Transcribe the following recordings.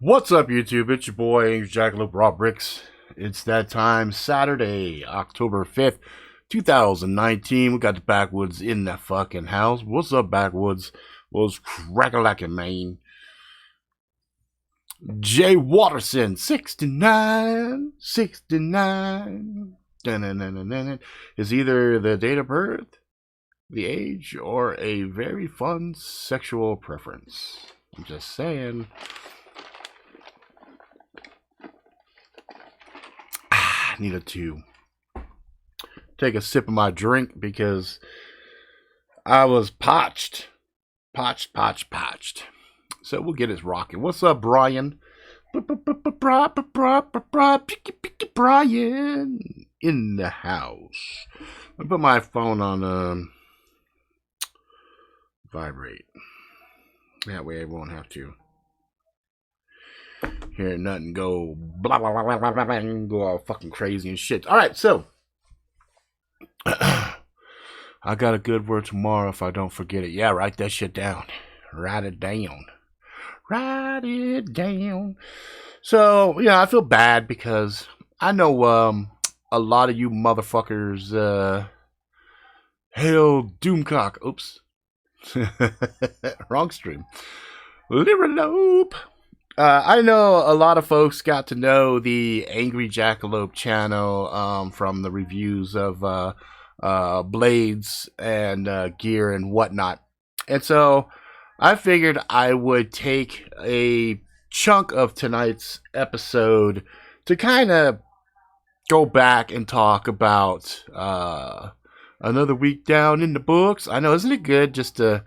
What's up, YouTube? It's your boy, Angry Jackalope Raw Bricks. It's that time, Saturday, October 5th, 2019. We got the Backwoods in the fucking house. What's up, Backwoods? What's crack-a-lackin', man? Jay Watterson, 69. Dun-dun-dun-dun-dun. Is either the date of birth, the age, or a very fun sexual preference. I'm just saying. Needed to take a sip of my drink because I was parched. So we'll get us rocking. What's up, Brian? Brian in the house. I put my phone on vibrate. That way I won't have to hear nothing go blah blah blah blah blah blah and go all fucking crazy and shit. All right, so I got a good word tomorrow if I don't forget it. Yeah, write that shit down. Write it down. Write it down. So I feel bad because I know a lot of you motherfuckers. Hail Doomcock. Oops. Wrong stream. Liberalope. I know a lot of folks got to know the Angry Jackalope channel from the reviews of blades and gear and whatnot. And so I figured I would take a chunk of tonight's episode to kind of go back and talk about another week down in the books. I know, isn't it good just to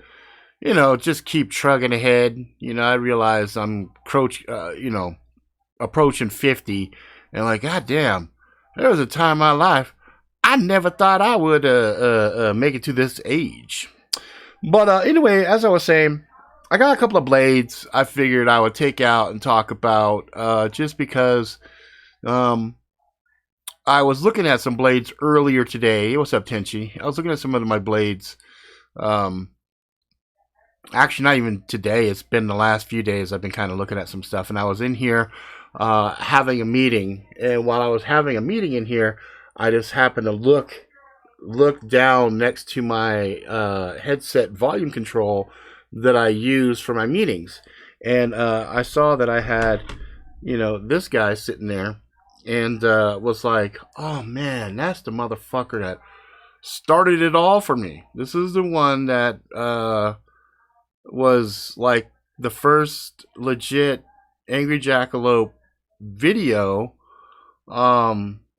just keep trugging ahead. I realize I'm approaching 50, and like, goddamn, there was a time in my life I never thought I would make it to this age. But anyway, as I was saying, I got a couple of blades I figured I would take out and talk about just because I was looking at some blades earlier today. What's up, Tenchi? I was looking at some of my blades. Actually, not even today. It's been the last few days I've been kind of looking at some stuff. And I was in here having a meeting. And while I was having a meeting in here, I just happened to look down next to my headset volume control that I use for my meetings. And I saw that I had, this guy sitting there. And was like, oh, man, that's the motherfucker that started it all for me. This is the one that was like the first legit Angry Jackalope video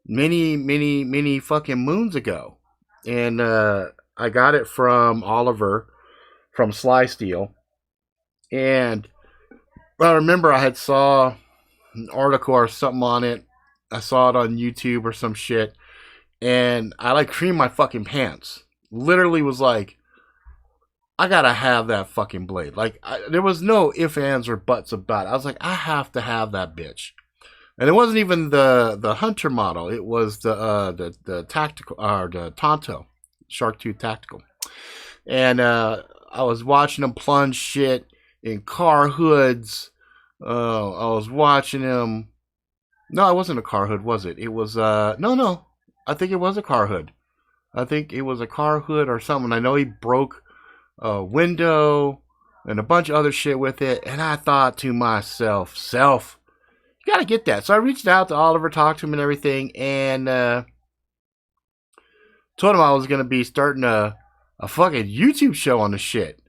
many fucking moons ago. And I got it from Oliver from Sly Steel. And I remember I had saw an article or something on it. I saw it on YouTube or some shit. And I like creamed my fucking pants. Literally was like, I gotta have that fucking blade. Like, there was no ifs, ands, or buts about it. I was like, I have to have that bitch. And it wasn't even the Hunter model. It was the tactical, or the Tonto, Shark Tooth Tactical. And I was watching them plunge shit in car hoods. I was watching him. No, it wasn't a car hood, was it? It was no. I think it was a car hood. I think it was a car hood or something. I know he broke a window and a bunch of other shit with it. And I thought to myself, you gotta get that. So I reached out to Oliver, talked to him and everything, and told him I was gonna be starting a fucking YouTube show on the shit.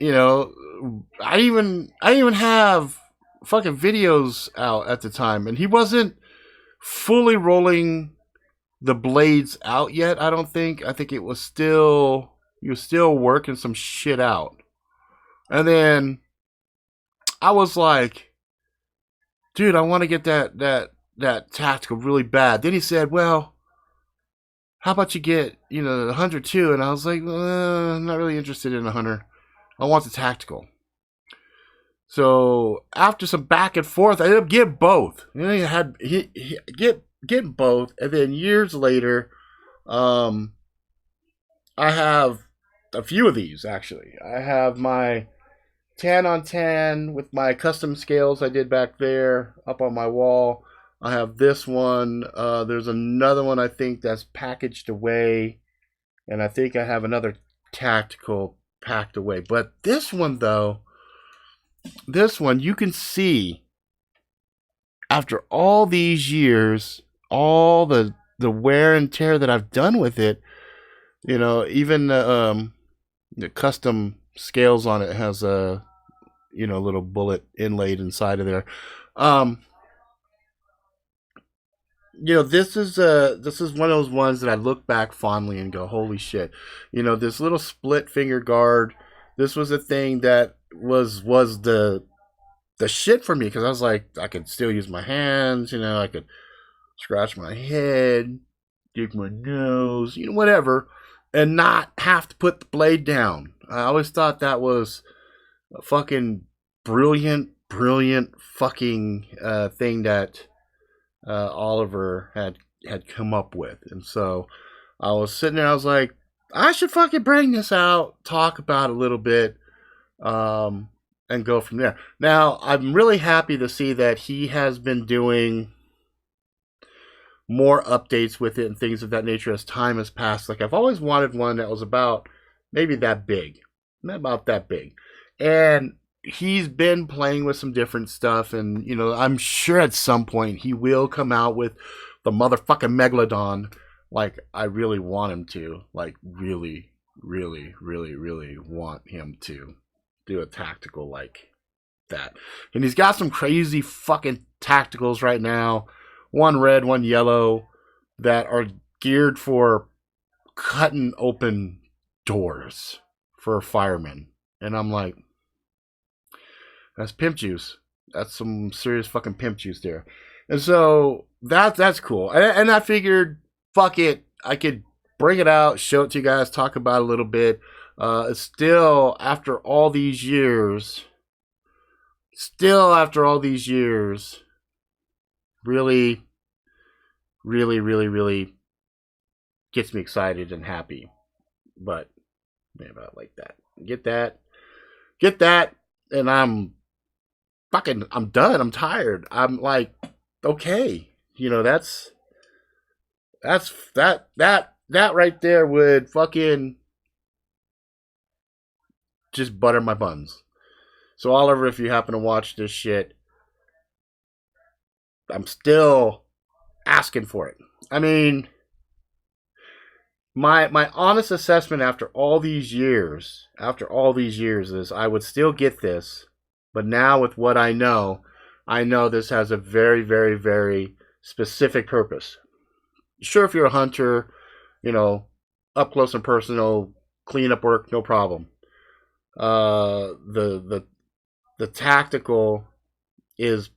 I even have fucking videos out at the time, and he wasn't fully rolling the blades out yet. I don't think. I think he was still working some shit out. And then I was like, dude, I want to get that tactical really bad. Then he said, well, how about you get the Hunter too? And I was like, I'm not really interested in a Hunter. I want the tactical. So after some back and forth, I ended up getting both. Getting both, and then years later, I have a few of these actually. I have my 10 on 10 with my custom scales I did back there up on my wall. I have this one. There's another one I think that's packaged away. And I think I have another tactical packed away. But this one, though, this one you can see after all these years, all the wear and tear that I've done with it, you know, even the custom scales on it has a, you know, little bullet inlaid inside of there. You know, this is one of those ones that I look back fondly and go, holy shit. You know, this little split finger guard, this was a thing that was the shit for me, because I was like, I could still use my hands, you know, I could scratch my head, dig my nose, you know, whatever, and not have to put the blade down. I always thought that was a fucking brilliant fucking thing that Oliver had come up with. And so I was sitting there, I was like, I should fucking bring this out, talk about it a little bit, and go from there. Now, I'm really happy to see that he has been doing more updates with it and things of that nature as time has passed. Like, I've always wanted one that was about maybe that big, about that big. And he's been playing with some different stuff, and, you know, I'm sure at some point he will come out with the motherfucking Megalodon. Like, I really want him to. Like, really want him to do a tactical like that. And he's got some crazy fucking tacticals right now. One red, one yellow, that are geared for cutting open doors for firemen. And I'm like, that's pimp juice. That's some serious fucking pimp juice there. And so that's cool. And I figured, fuck it, I could bring it out, show it to you guys, talk about it a little bit. Still, after all these years, really gets me excited and happy. But maybe about like that. Get that, and I'm done. I'm tired. I'm like, okay, you know, that's that right there would fucking just butter my buns. So Oliver, if you happen to watch this shit, I'm still asking for it. I mean, my honest assessment after all these years is I would still get this, but now with what I know this has a very specific purpose. Sure, if you're a hunter, you know, up close and personal, cleanup work, no problem. The tactical is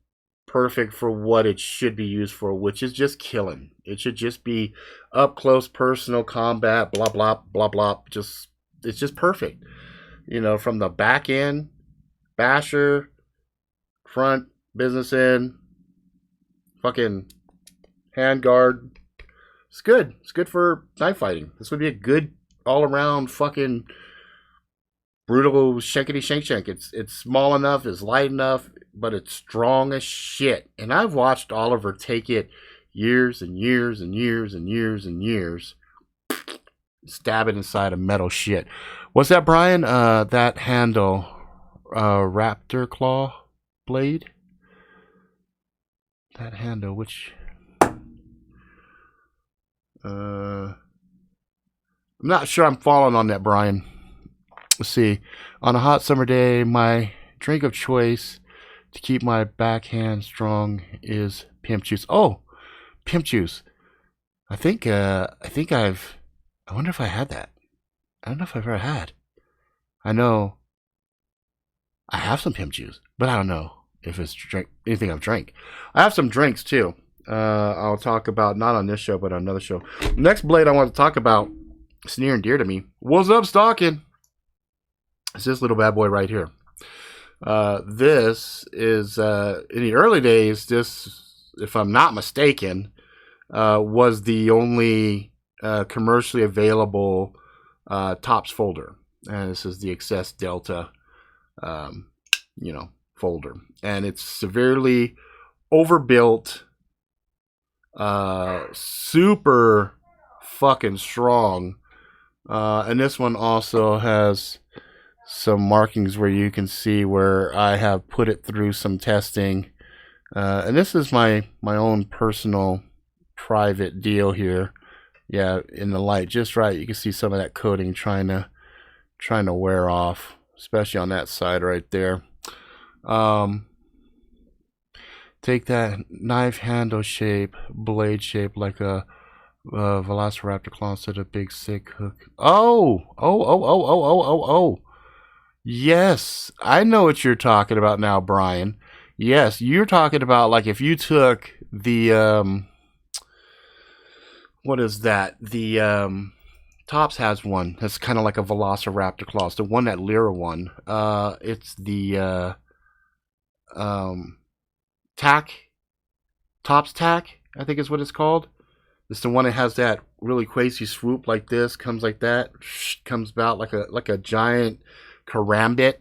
perfect for what it should be used for, which is just killing. It should just be up close, personal combat, blah blah blah blah. Just, it's just perfect. You know, from the back end, basher, front, business end, fucking handguard. It's good. It's good for knife fighting. This would be a good all around fucking brutal shankety shank. It's small enough, it's light enough, but it's strong as shit. And I've watched Oliver take it years and years, stab it inside of metal shit. What's that, Brian? That handle, Raptor Claw blade. That handle, which I'm not sure I'm following on that, Brian. Let's see. On a hot summer day, my drink of choice to keep my backhand strong is pimp juice. Oh, pimp juice. I wonder if I had that. I don't know if I've ever had. I know I have some pimp juice, but I don't know if it's anything I've drank. I have some drinks too. I'll talk about not on this show, but on another show. Next blade I want to talk about, it's near and dear to me. What's up, Stalking? It's this little bad boy right here. This is, in the early days, this, if I'm not mistaken, was the only commercially available tops folder. And this is the Access Delta you know, folder, and it's severely overbuilt, super fucking strong. And this one also has some markings where you can see where I have put it through some testing. And this is my own personal private deal here. Yeah, in the light just right, you can see some of that coating trying to wear off, especially on that side right there. Take that knife handle shape, blade shape, like a Velociraptor claw instead of big sick hook. Oh. Yes, I know what you're talking about now, Brian. Yes, you're talking about like if you took the what is that? The Tops has one that's kind of like a Velociraptor claw. It's the one that Lyra won. It's the tack, Tops tack, I think is what it's called. It's the one that has that really crazy swoop like this, comes like that, comes about like a giant karambit.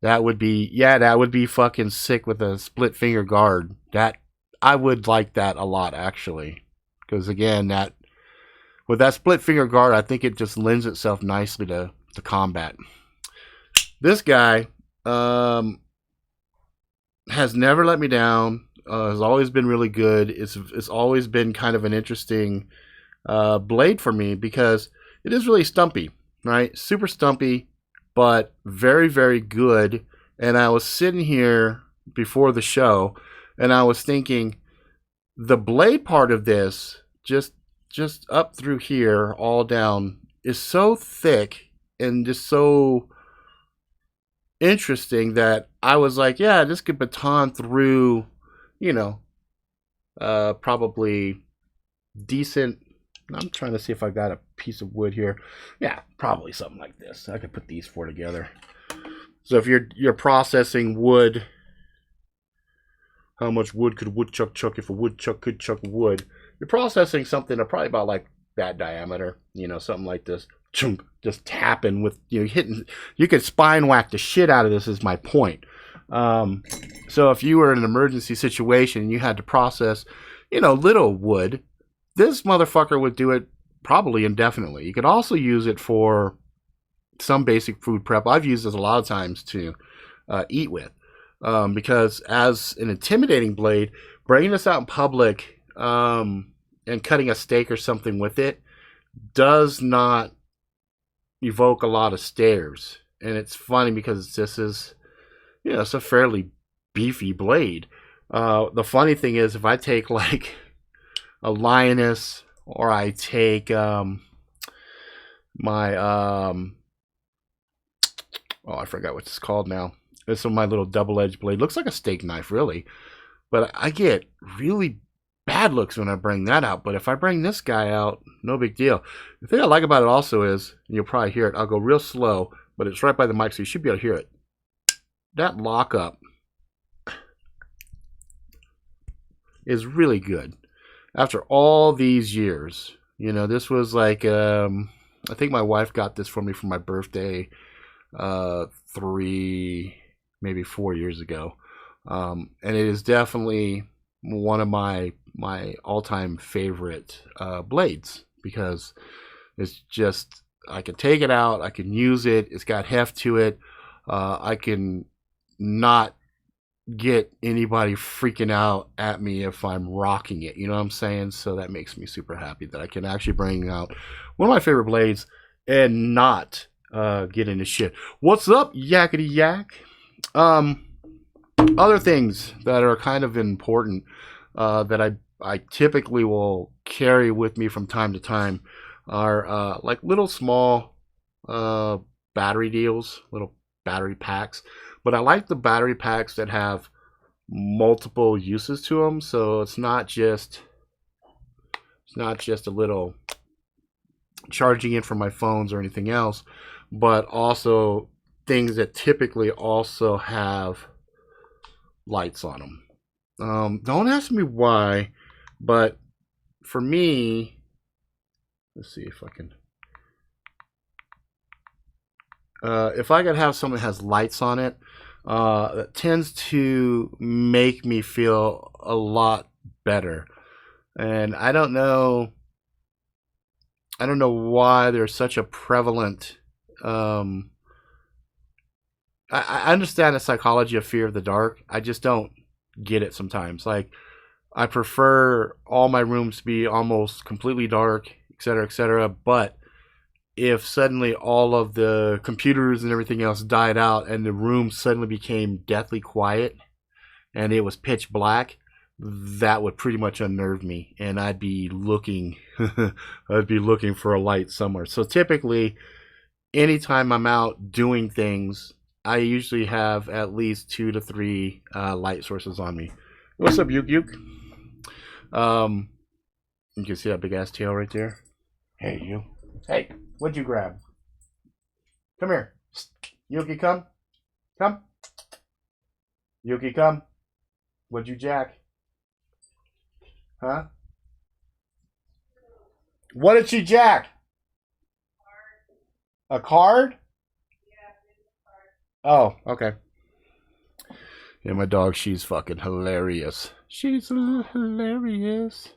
That would be fucking sick with a split finger guard. That I would like that a lot actually, because again, that with that split finger guard, I think it just lends itself nicely to combat. This guy has never let me down. Has always been really good. It's always been kind of an interesting blade for me because it is really stumpy, right? Super stumpy, but very, very good. And I was sitting here before the show, and I was thinking, the blade part of this, just up through here, all down, is so thick and just so interesting that I was like, yeah, this could baton through, you know, probably decent. I'm trying to see if I got a piece of wood here. Yeah, probably something like this. I could put these four together. So if you're processing wood, how much wood could a woodchuck chuck if a woodchuck could chuck wood? You're processing something of probably about like that diameter, you know, something like this. Chunk, just tapping with, you know, hitting. You could spine whack the shit out of this. Is my point. So if you were in an emergency situation and you had to process, you know, little wood, this motherfucker would do it probably indefinitely. You could also use it for some basic food prep. I've used this a lot of times to eat with, because as an intimidating blade, bringing this out in public and cutting a steak or something with it does not evoke a lot of stares. And it's funny because this is, you know, it's a fairly beefy blade. The funny thing is, if I take like a lioness, or I take my I forgot what it's called now. This is my little double-edged blade. Looks like a steak knife, really, but I get really bad looks when I bring that out. But if I bring this guy out, no big deal. The thing I like about it also is, and you'll probably hear it, I'll go real slow, but it's right by the mic, so you should be able to hear it. That lockup is really good. After all these years, you know, this was like, I think my wife got this for me for my birthday 3, maybe 4 years ago. And it is definitely one of my all-time favorite blades, because it's just, I can take it out, I can use it, it's got heft to it, I can not get anybody freaking out at me if I'm rocking it, you know what I'm saying? So that makes me super happy that I can actually bring out one of my favorite blades and not get into shit. What's up, yakety yak? Other things that are kind of important that I typically will carry with me from time to time are like little small battery deals, little battery packs. But I like the battery packs that have multiple uses to them, so it's not just a little charging in for my phones or anything else, but also things that typically also have lights on them. Don't ask me why, but for me, let's see if I can. if I could have something that has lights on it, it tends to make me feel a lot better. And I don't know why there's such a prevalent. I understand the psychology of fear of the dark. I just don't get it sometimes. Like, I prefer all my rooms to be almost completely dark, et cetera, et cetera. But if suddenly all of the computers and everything else died out and the room suddenly became deathly quiet and it was pitch black, that would pretty much unnerve me, and I'd be looking, I'd be looking for a light somewhere. So typically, anytime I'm out doing things, I usually have at least 2 to 3 light sources on me. What's up, Yuk Yuk? You can see that big ass tail right there. Hey, you. Hey, what'd you grab? Come here. Yuki, come. Come. Yuki, come. What'd you jack? Huh? What did she jack? A card? Oh, okay. Yeah, my dog, she's fucking hilarious. She's hilarious.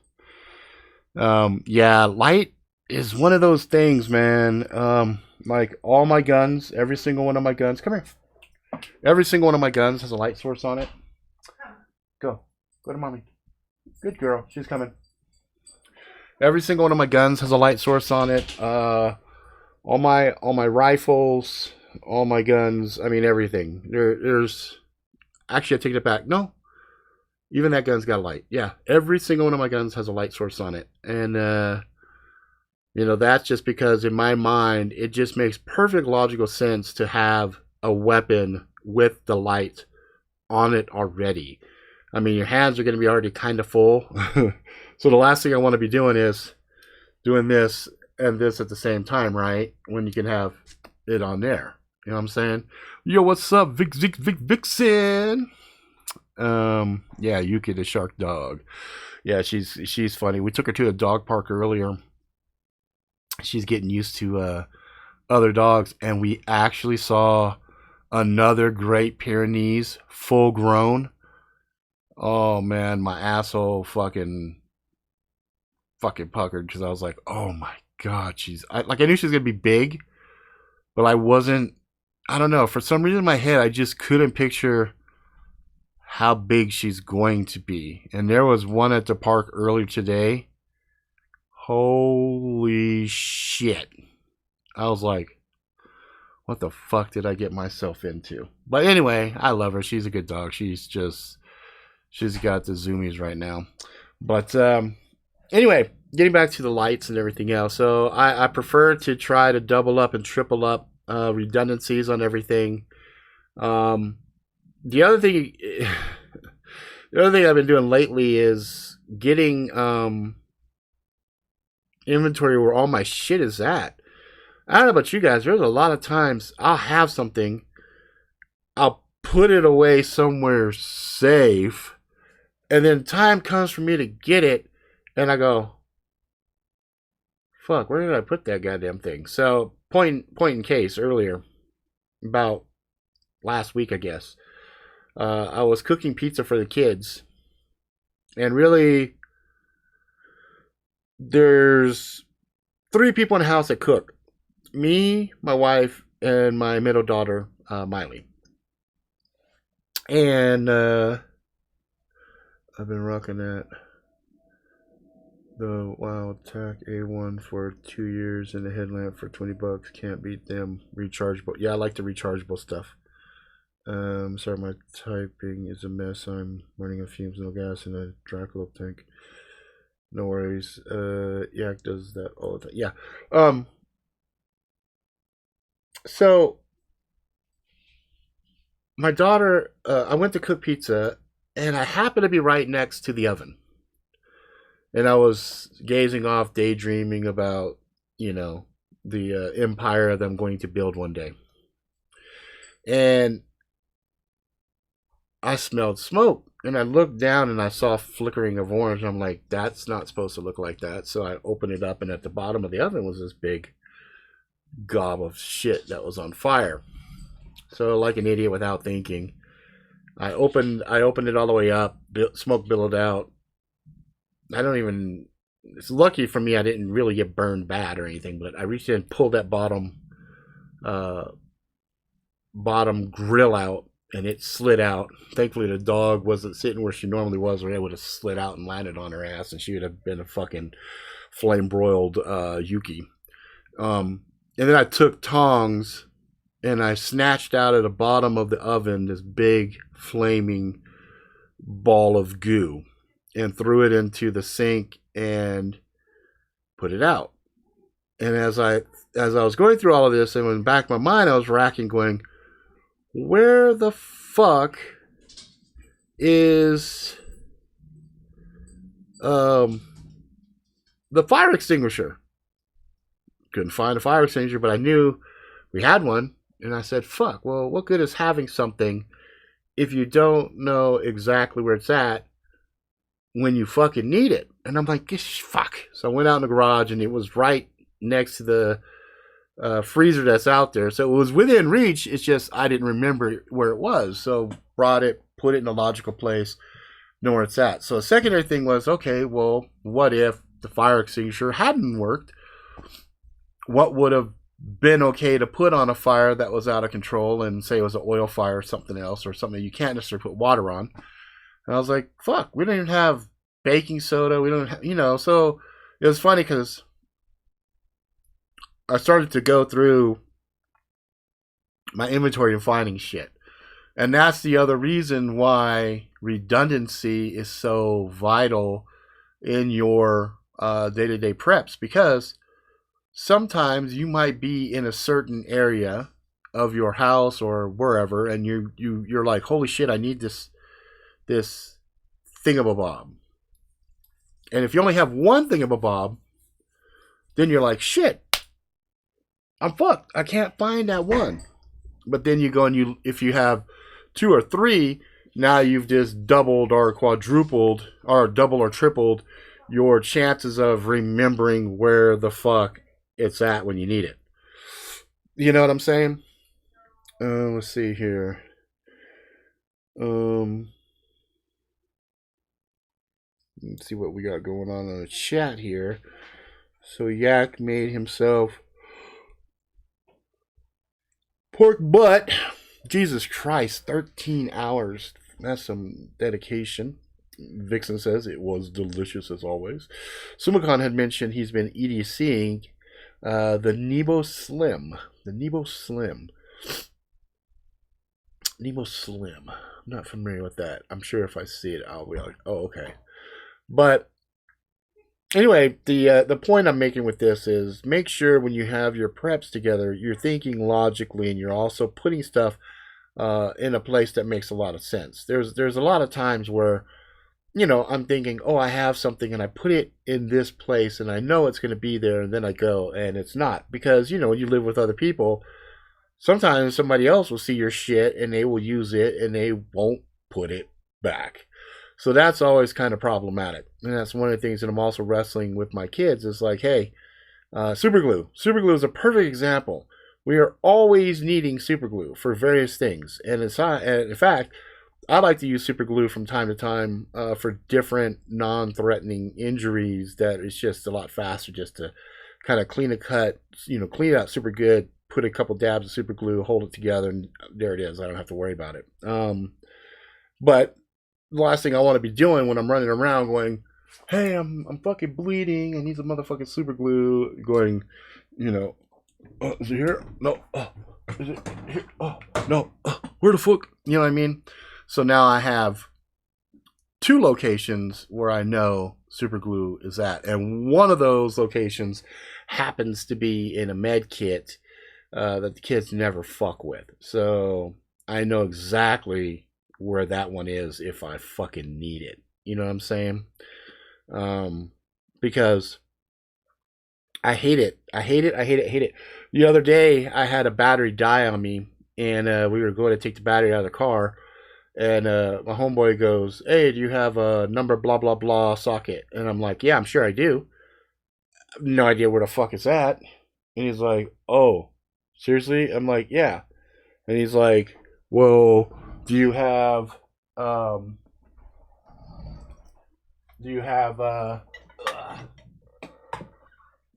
Yeah, light is one of those things, man. Like all my guns, every single one of my guns. Come here. Every single one of my guns has a light source on it. Go. Go to mommy. Good girl. She's coming. Every single one of my guns has a light source on it. All my rifles, all my guns. I mean everything. There's actually I take it back. No, even that gun's got a light. Yeah, every single one of my guns has a light source on it, and that's just because in my mind it just makes perfect logical sense to have a weapon with the light on it already. I mean, your hands are going to be already kind of full. So the last thing I want to be doing is doing this and this at the same time, right? When you can have it on there. You know what I'm saying? Yo, what's up, Vixen? Yeah, Yuki the shark dog. Yeah, she's funny. We took her to a dog park earlier. She's getting used to other dogs, and we actually saw another Great Pyrenees full grown. Oh man, my asshole fucking puckered because I was like, oh my god, I knew she was gonna be big, but I wasn't. I don't know. For some reason in my head, I just couldn't picture how big she's going to be. And there was one at the park earlier today. Holy shit! I was like, what the fuck did I get myself into? But anyway, I love her. She's a good dog. She's got the zoomies right now. But anyway, getting back to the lights and everything else. So I prefer to try to double up and triple up redundancies on everything. The other thing I've been doing lately is getting inventory where all my shit is at. I don't know about you guys. There's a lot of times I'll have something, I'll put it away somewhere safe, and then time comes for me to get it, and I go, fuck, where did I put that goddamn thing? So, point in case, earlier, about last week, I guess, I was cooking pizza for the kids, and really, there's 3 people in the house that cook. Me, my wife, and my middle daughter, Miley. And I've been rocking that the Wildtac A1 for 2 years and the headlamp for $20. Can't beat them. Rechargeable. Yeah, I like the rechargeable stuff. Sorry, my typing is a mess. I'm running on fumes, no gas, in a Dracula tank. No worries. Yak does that all the time. Yeah. So my daughter, I went to cook pizza, and I happened to be right next to the oven. And I was gazing off, daydreaming about, the empire that I'm going to build one day. And I smelled smoke. And I looked down and I saw a flickering of orange. I'm like, that's not supposed to look like that. So I opened it up, and at the bottom of the oven was this big gob of shit that was on fire. So, like an idiot without thinking, I opened it all the way up. Smoke billowed out. I don't even. It's lucky for me I didn't really get burned bad or anything, but I reached in and pulled that uh, bottom grill out, and it slid out. Thankfully, the dog wasn't sitting where she normally was, or it would have slid out and landed on her ass, and she would have been a fucking flame broiled Yuki. And then I took tongs and I snatched out of the bottom of the oven this big flaming ball of goo and threw it into the sink and put it out. And as I was going through all of this, and in the back of my mind, I was racking, going, "Where the fuck is the fire extinguisher?" Couldn't find a fire extinguisher, but I knew we had one. And I said, "Fuck. Well, what good is having something if you don't know exactly where it's at when you fucking need it?" And I'm like, fuck. So I went out in the garage, and it was right next to the freezer that's out there. So it was within reach. It's just I didn't remember where it was. So brought it, put it in a logical place, know where it's at. So the secondary thing was, okay, well, what if the fire extinguisher hadn't worked? What would have been okay to put on a fire that was out of control, and say it was an oil fire or something else, or something you can't necessarily put water on? And I was like, fuck, we don't even have baking soda. We don't have, so it was funny because I started to go through my inventory and finding shit. And that's the other reason why redundancy is so vital in your day-to-day preps, because sometimes you might be in a certain area of your house or wherever, and you're like, holy shit, I need this thingamabob. And if you only have one thingamabob, then you're like, shit, I'm fucked. I can't find that one. But then you go and if you have two or three, now you've just doubled or quadrupled or double or tripled your chances of remembering where the fuck it's at when you need it. You know what I'm saying? Let's see here. Let's see what we got going on in the chat here. So Yak made himself pork butt. Jesus Christ, 13 hours. That's some dedication. Vixen says it was delicious as always. Sumakan had mentioned he's been EDCing the Nebo Slim. The Nebo Slim. Nebo Slim. I'm not familiar with that. I'm sure if I see it, I'll be like, oh, okay. But anyway, the point I'm making with this is make sure when you have your preps together, you're thinking logically, and you're also putting stuff in a place that makes a lot of sense. There's a lot of times where, I'm thinking, oh, I have something, and I put it in this place, and I know it's going to be there, and then I go, and it's not. Because, when you live with other people, sometimes somebody else will see your shit, and they will use it, and they won't put it back. So that's always kind of problematic. And that's one of the things that I'm also wrestling with my kids is like, hey, super glue. Super glue is a perfect example. We are always needing super glue for various things. And in fact, I like to use super glue from time to time for different non-threatening injuries that it's just a lot faster just to kind of clean a cut, clean it out super good, put a couple dabs of super glue, hold it together, and there it is. I don't have to worry about it. But the last thing I want to be doing when I'm running around going, hey, I'm fucking bleeding, I need some motherfucking super glue, going, is it here? No. Is it here? Oh, no. Where the fuck? You know what I mean? So now I have 2 locations where I know super glue is at. And one of those locations happens to be in a med kit that the kids never fuck with. So I know exactly where that one is if I fucking need it. You know what I'm saying? Because I hate it. I hate it. The other day I had a battery die on me, and we were going to take the battery out of the car, and my homeboy goes, hey, do you have a number blah blah blah socket? And I'm like, yeah, I'm sure I do. No idea where the fuck it's at. And he's like, oh, seriously? I'm like, yeah. And he's like, well, do you have, um, do you have,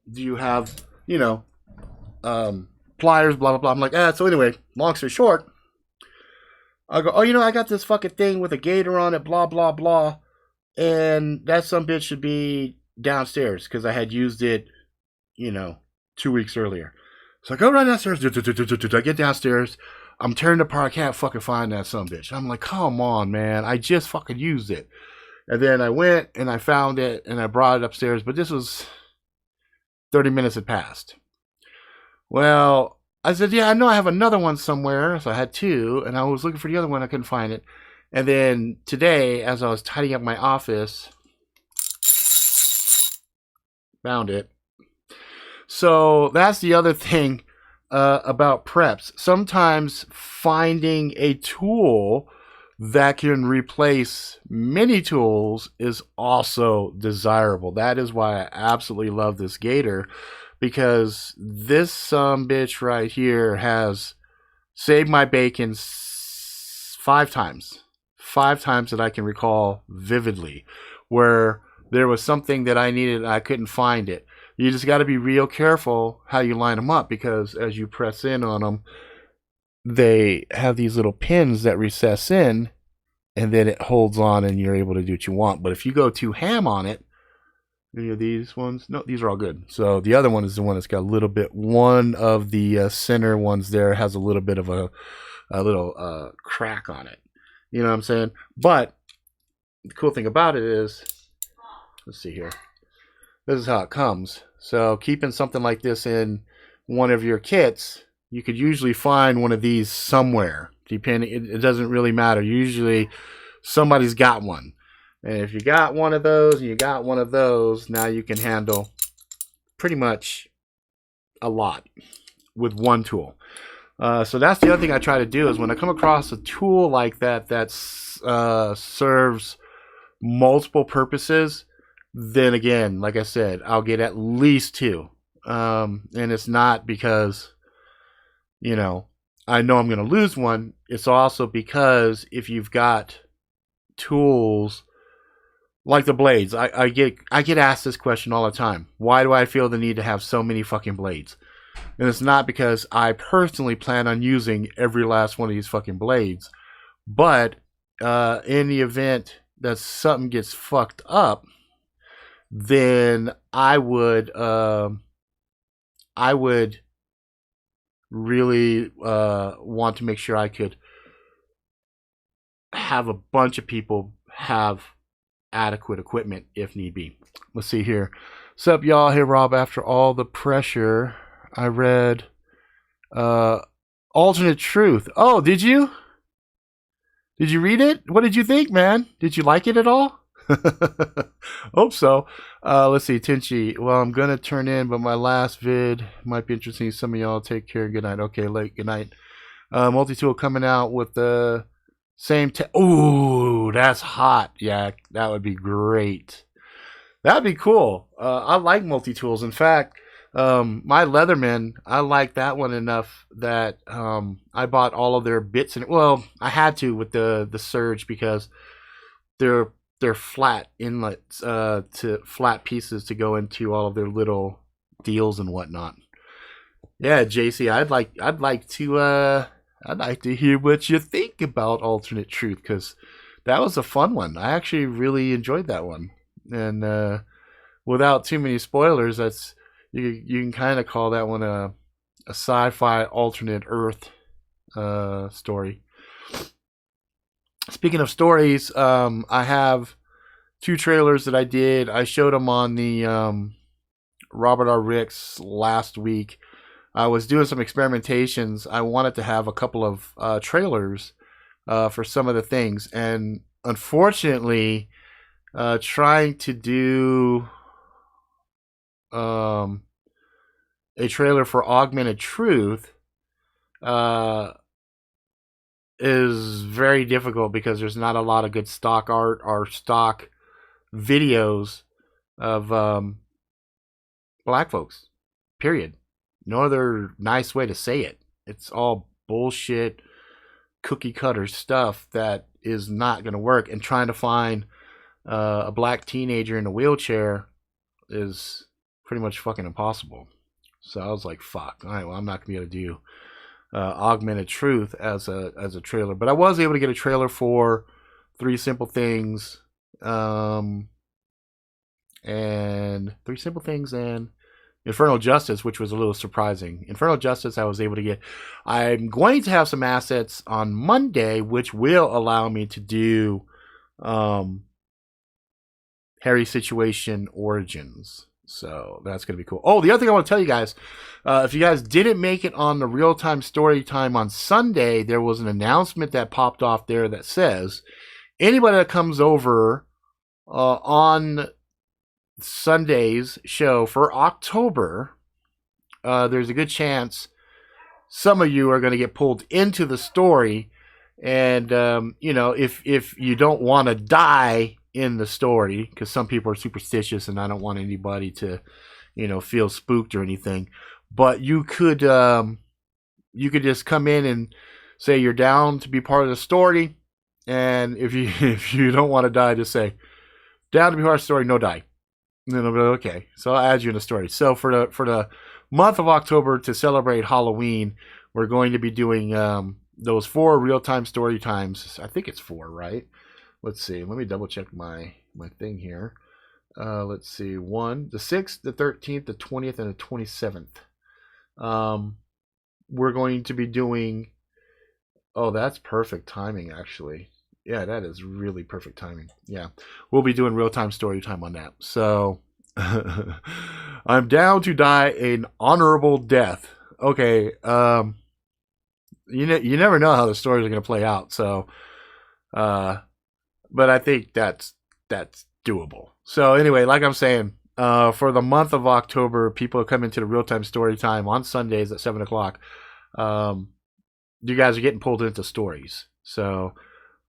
do you have, you know, pliers, blah, blah, blah. I'm like, so anyway, long story short, I go, oh, I got this fucking thing with a gator on it, blah, blah, blah. And that some bitch should be downstairs because I had used it, 2 weeks earlier. So I go right downstairs. I get downstairs. I'm tearing apart. I can't fucking find that some bitch. I'm like, come on, man. I just fucking used it. And then I went and I found it and I brought it upstairs. But this was 30 minutes had passed. Well, I said, yeah, I know I have another one somewhere. So I had two. And I was looking for the other one. I couldn't find it. And then today, as I was tidying up my office, found it. So that's the other thing about preps. Sometimes finding a tool that can replace many tools is also desirable. That is why I absolutely love this gator, because this bitch right here has saved my bacon 5 times. 5 times that I can recall vividly, where there was something that I needed and I couldn't find it. You just got to be real careful how you line them up, because as you press in on them, they have these little pins that recess in, and then it holds on and you're able to do what you want. But if you go too ham on it, any of these ones? No, these are all good. So the other one is the one that's got a little bit, one of the center ones there has a little bit of a little crack on it. You know what I'm saying? But the cool thing about it is, let's see here. This is how it comes. So keeping something like this in one of your kits, you could usually find one of these somewhere. It doesn't really matter. Usually somebody's got one. And if you got one of those and you got one of those, now you can handle pretty much a lot with one tool. So that's the other thing I try to do, is when I come across a tool like that serves multiple purposes, then again, like I said, I'll get at least 2. And it's not because, I know I'm going to lose one. It's also because if you've got tools like the blades, I get asked this question all the time. Why do I feel the need to have so many fucking blades? And it's not because I personally plan on using every last one of these fucking blades. But in the event that something gets fucked up, then I would really want to make sure I could have a bunch of people have adequate equipment if need be. Let's see here. What's up, y'all? Hey, Rob. After all the pressure, I read Alternate Truth. Oh, did you? Did you read it? What did you think, man? Did you like it at all? Hope so. Let's see, Tinchi. Well, I'm gonna turn in, but my last vid might be interesting. Some of y'all take care. Good night. Okay, late. Good night. Multi-tool coming out with the same. Ooh, that's hot. Yeah, that would be great. That'd be cool. I like multi-tools. In fact, my Leatherman, I like that one enough that I bought all of their bits in it. Well, I had to with the Surge, because they're flat inlets to flat pieces to go into all of their little deals and whatnot. Yeah, JC, I'd like to hear what you think about Alternate Truth, because that was a fun one. I actually really enjoyed that one, and without too many spoilers, that's you can kind of call that one a sci-fi alternate Earth story. Speaking of stories, I have 2 trailers that I did. I showed them on the Robert R. Ricks last week. I was doing some experimentations. I wanted to have a couple of trailers for some of the things. And unfortunately, trying to do a trailer for Augmented Truth is very difficult, because there's not a lot of good stock art or stock videos of black folks, period. No other nice way to say it. It's all bullshit, cookie cutter stuff that is not going to work. And trying to find a black teenager in a wheelchair is pretty much fucking impossible. So I was like, fuck. All right, well, I'm not going to be able to do Augmented Truth as a trailer. But I was able to get a trailer for Three Simple Things. And Three Simple Things and Infernal Justice, which was a little surprising. Infernal Justice, I was able to get. I'm going to have some assets on Monday, which will allow me to do Harry Situation Origins. So that's going to be cool. Oh, the other thing I want to tell you guys, if you guys didn't make it on the real-time story time on Sunday, there was an announcement that popped off there that says anybody that comes over on Sunday's show for October, there's a good chance some of you are going to get pulled into the story. And, if you don't want to die in the story, because some people are superstitious and I don't want anybody to, feel spooked or anything, but you could just come in and say you're down to be part of the story. And if you don't want to die, just say down to be part of the story, no die. And then I'll be like, okay, so I'll add you in the story. So for the month of October, to celebrate Halloween, we're going to be doing those 4 real-time story times. I think it's 4, right? Let's see. Let me double check my thing here. Let's see. 1, the 6th, the 13th, the 20th, and the 27th. We're going to be doing. Oh, that's perfect timing, actually. Yeah, that is really perfect timing. Yeah, we'll be doing real-time story time on that. So I'm down to die an honorable death. Okay. You never know how the stories are going to play out. So, but I think that's doable. So anyway, like I'm saying, for the month of October, people come into the real-time story time on Sundays at 7:00. You guys are getting pulled into stories. So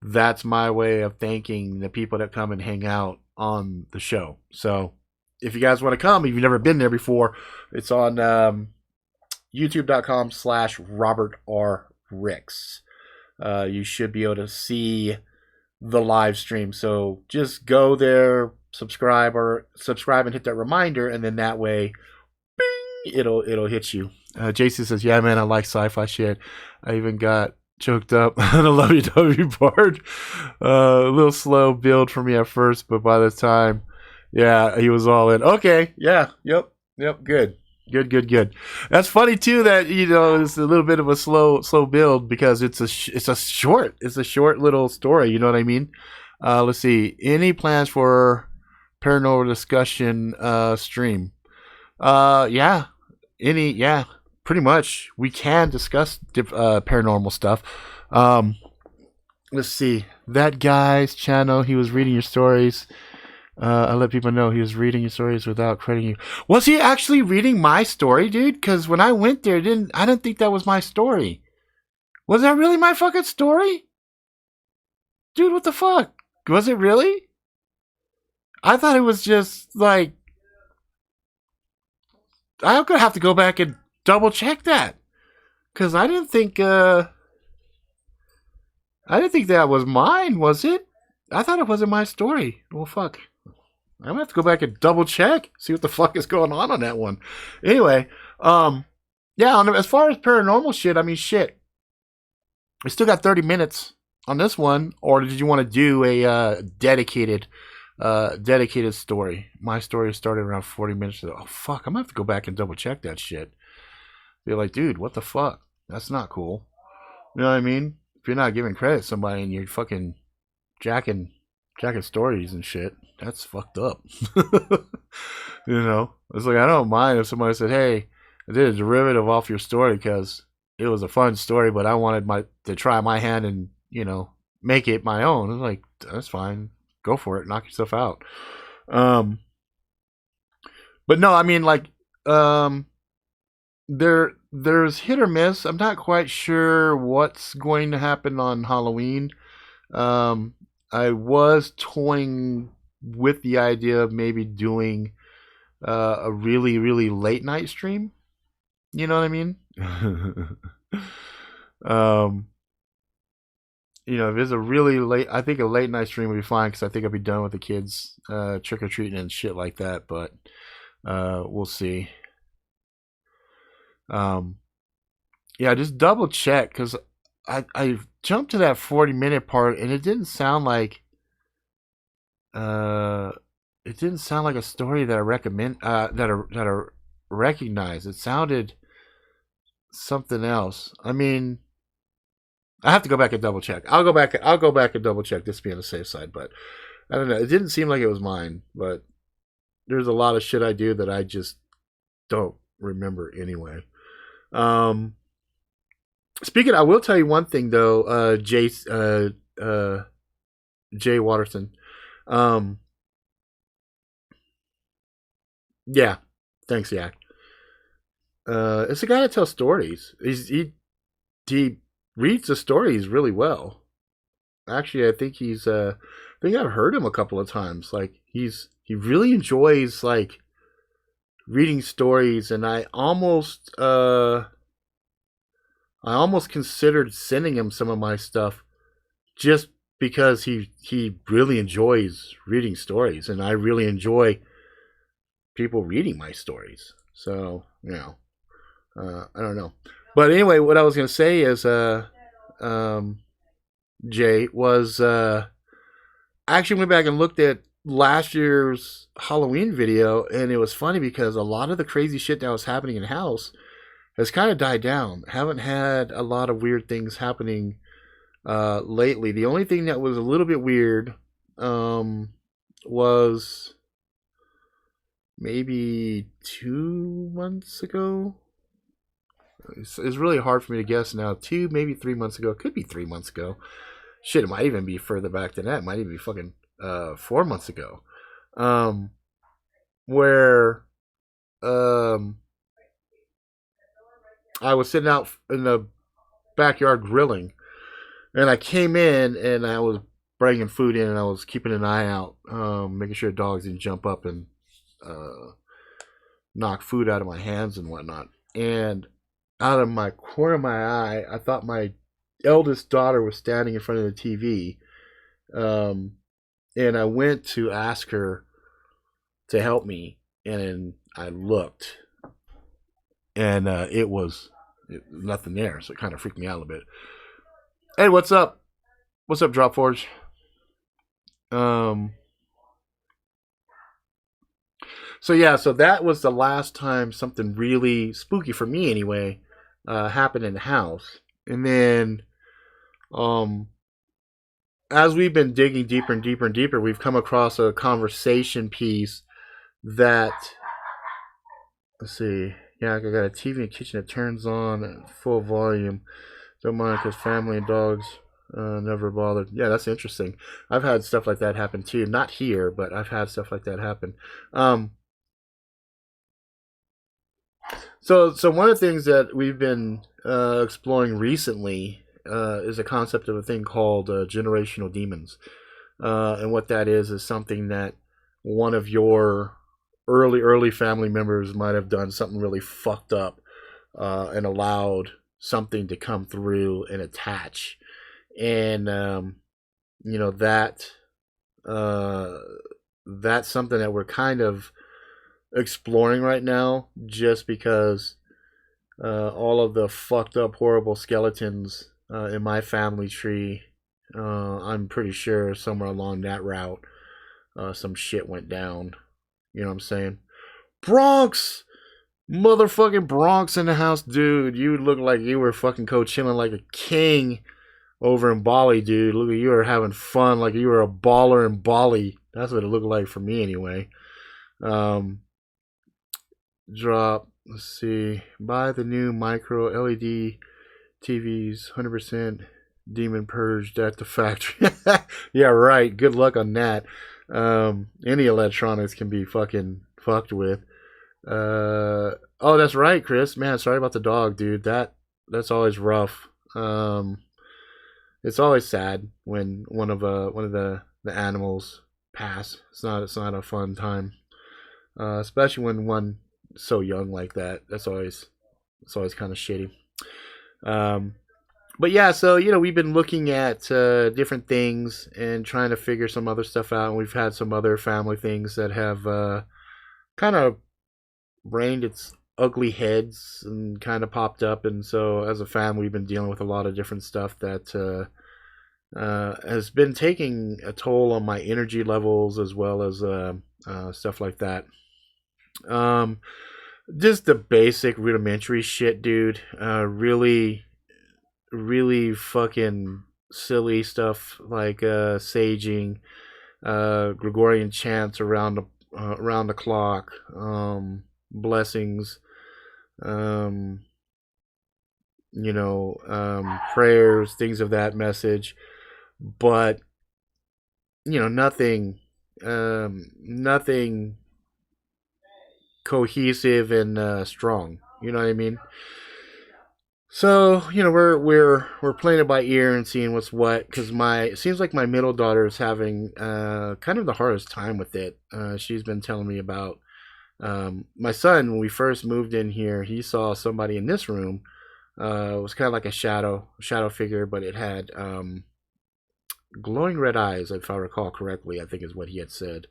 that's my way of thanking the people that come and hang out on the show. So if you guys want to come, if you've never been there before, it's on youtube.com/Robert R. Ricks. You should be able to see the live stream. So just go there, subscribe and hit that reminder, and then that way, bing, it'll hit you. Jason says, yeah, man, I like sci-fi shit. I even got choked up on the WW part. A little slow build for me at first, but by the time, yeah, he was all in. Okay, yeah, yep, good. That's funny too. That it's a little bit of a slow build because it's a short little story. You know what I mean? Let's see. Any plans for paranormal discussion stream? Yeah. Pretty much. We can discuss paranormal stuff. Let's see. That guy's channel. He was reading your stories. I let people know he was reading your stories without crediting you. Was he actually reading my story, dude? Because when I went there, I didn't think that was my story. Was that really my fucking story? Dude, what the fuck? Was it really? I thought it was just like... I'm going to have to go back and double check that. Because I didn't think... I didn't think that was mine, was it? I thought it wasn't my story. Well, fuck. I'm gonna have to go back and double check, see what the fuck is going on that one. Anyway, yeah. As far as paranormal shit, I mean, shit. We still got 30 minutes on this one, or did you want to do a dedicated story? My story started around 40 minutes ago. Oh fuck, I'm gonna have to go back and double check that shit. Be like, dude, what the fuck? That's not cool. You know what I mean? If you're not giving credit to somebody and you're fucking jacking stories and shit, that's fucked up. It's like, I don't mind if somebody said, hey, I did a derivative off your story because it was a fun story, but I wanted to try my hand and make it my own. It's like, that's fine, go for it, knock yourself out. But no, I mean, like, there's hit or miss. I'm not quite sure what's going to happen on Halloween. I was toying with the idea of maybe doing a really, really late night stream. You know what I mean? um, if it's a really late, I think a late night stream would be fine because I think I'll be done with the kids trick or treating and shit like that. But we'll see. Um, yeah, just double check because I jumped to that 40-minute part and uh it didn't sound like a story that I recommend that I recognize. It sounded something else. I mean, I have to go back and double check. I'll go back and double check just to be on the safe side. But I don't know. It didn't seem like it was mine. But there's a lot of shit I do that I just don't remember anyway. Um, Speaking, I will tell you one thing though, Jay Waterson. Um, yeah, thanks, Yak. It's a guy that tells stories. He reads the stories really well. Actually, I think I've heard him a couple of times. Like he really enjoys like reading stories, and I almost considered sending him some of my stuff just because he really enjoys reading stories, and I really enjoy people reading my stories. So I don't know. But anyway, what I was gonna say is, um, Jay was I actually went back and looked at last year's Halloween video, and it was funny because a lot of the crazy shit that was happening in the house has kind of died down. Haven't had a lot of weird things happening lately. The only thing that was a little bit weird was maybe 2 months ago. It's really hard for me to guess now. Maybe 3 months ago. It could be 3 months ago. Shit, it might even be further back than that. It might even be fucking 4 months ago. Um, where um, I was sitting out in the backyard grilling, and I came in and I was bringing food in, and I was keeping an eye out, making sure dogs didn't jump up and uh, knock food out of my hands and whatnot. And out of my corner of my eye, I thought my eldest daughter was standing in front of the TV. Um, and I went to ask her to help me, and I looked, and nothing there, so it kind of freaked me out a little bit. Hey, what's up? What's up, Dropforge? Um, so that was the last time something really spooky for me, anyway, happened in the house, and then um, as we've been digging deeper and deeper and deeper, we've come across a conversation piece that, let's see, yeah, I got a TV in the kitchen that turns on at full volume. Don't mind because family and dogs never bothered. Yeah, that's interesting. I've had stuff like that happen too. Not here, but I've had stuff like that happen. Um, so one of the things that we've been exploring recently is a concept of a thing called generational demons. And what that is something that one of your early family members might have done something really fucked up and allowed something to come through and attach. And that uh, that's something that we're kind of exploring right now, just because all of the fucked up, horrible skeletons in my family tree, I'm pretty sure somewhere along that route, some shit went down. You know what I'm saying? Bronx! Motherfucking Bronx in the house, dude. You look like you were fucking co-chilling like a king over in Bali, dude. Look at you were having fun like you were a baller in Bali. That's what it looked like for me, anyway. Um, Drop. Let's see. Buy the new micro LED TVs, 100% demon purged at the factory. Yeah, right. Good luck on that. Any electronics can be fucking fucked with. Oh, that's right, Chris. Man, sorry about the dog, dude. That's always rough. It's always sad when one of the animals pass. It's not a fun time. Especially when one so young like that. That's always It's always kind of shitty. Um, but yeah, so we've been looking at different things and trying to figure some other stuff out. And we've had some other family things that have kind of rained its ugly heads and kind of popped up. And so, as a family, we've been dealing with a lot of different stuff that has been taking a toll on my energy levels as well as stuff like that. Um, just the basic rudimentary shit, dude. Really, really fucking silly stuff like saging, Gregorian chants around the clock, blessings, um, prayers, things of that message. But nothing, nothing cohesive and strong. You know what I mean? So we're playing it by ear and seeing what's what, because it seems like my middle daughter is having kind of the hardest time with it. She's been telling me about my son. When we first moved in here, he saw somebody in this room. It was kind of like a shadow figure, but it had glowing red eyes, if I recall correctly. I think is what he had said.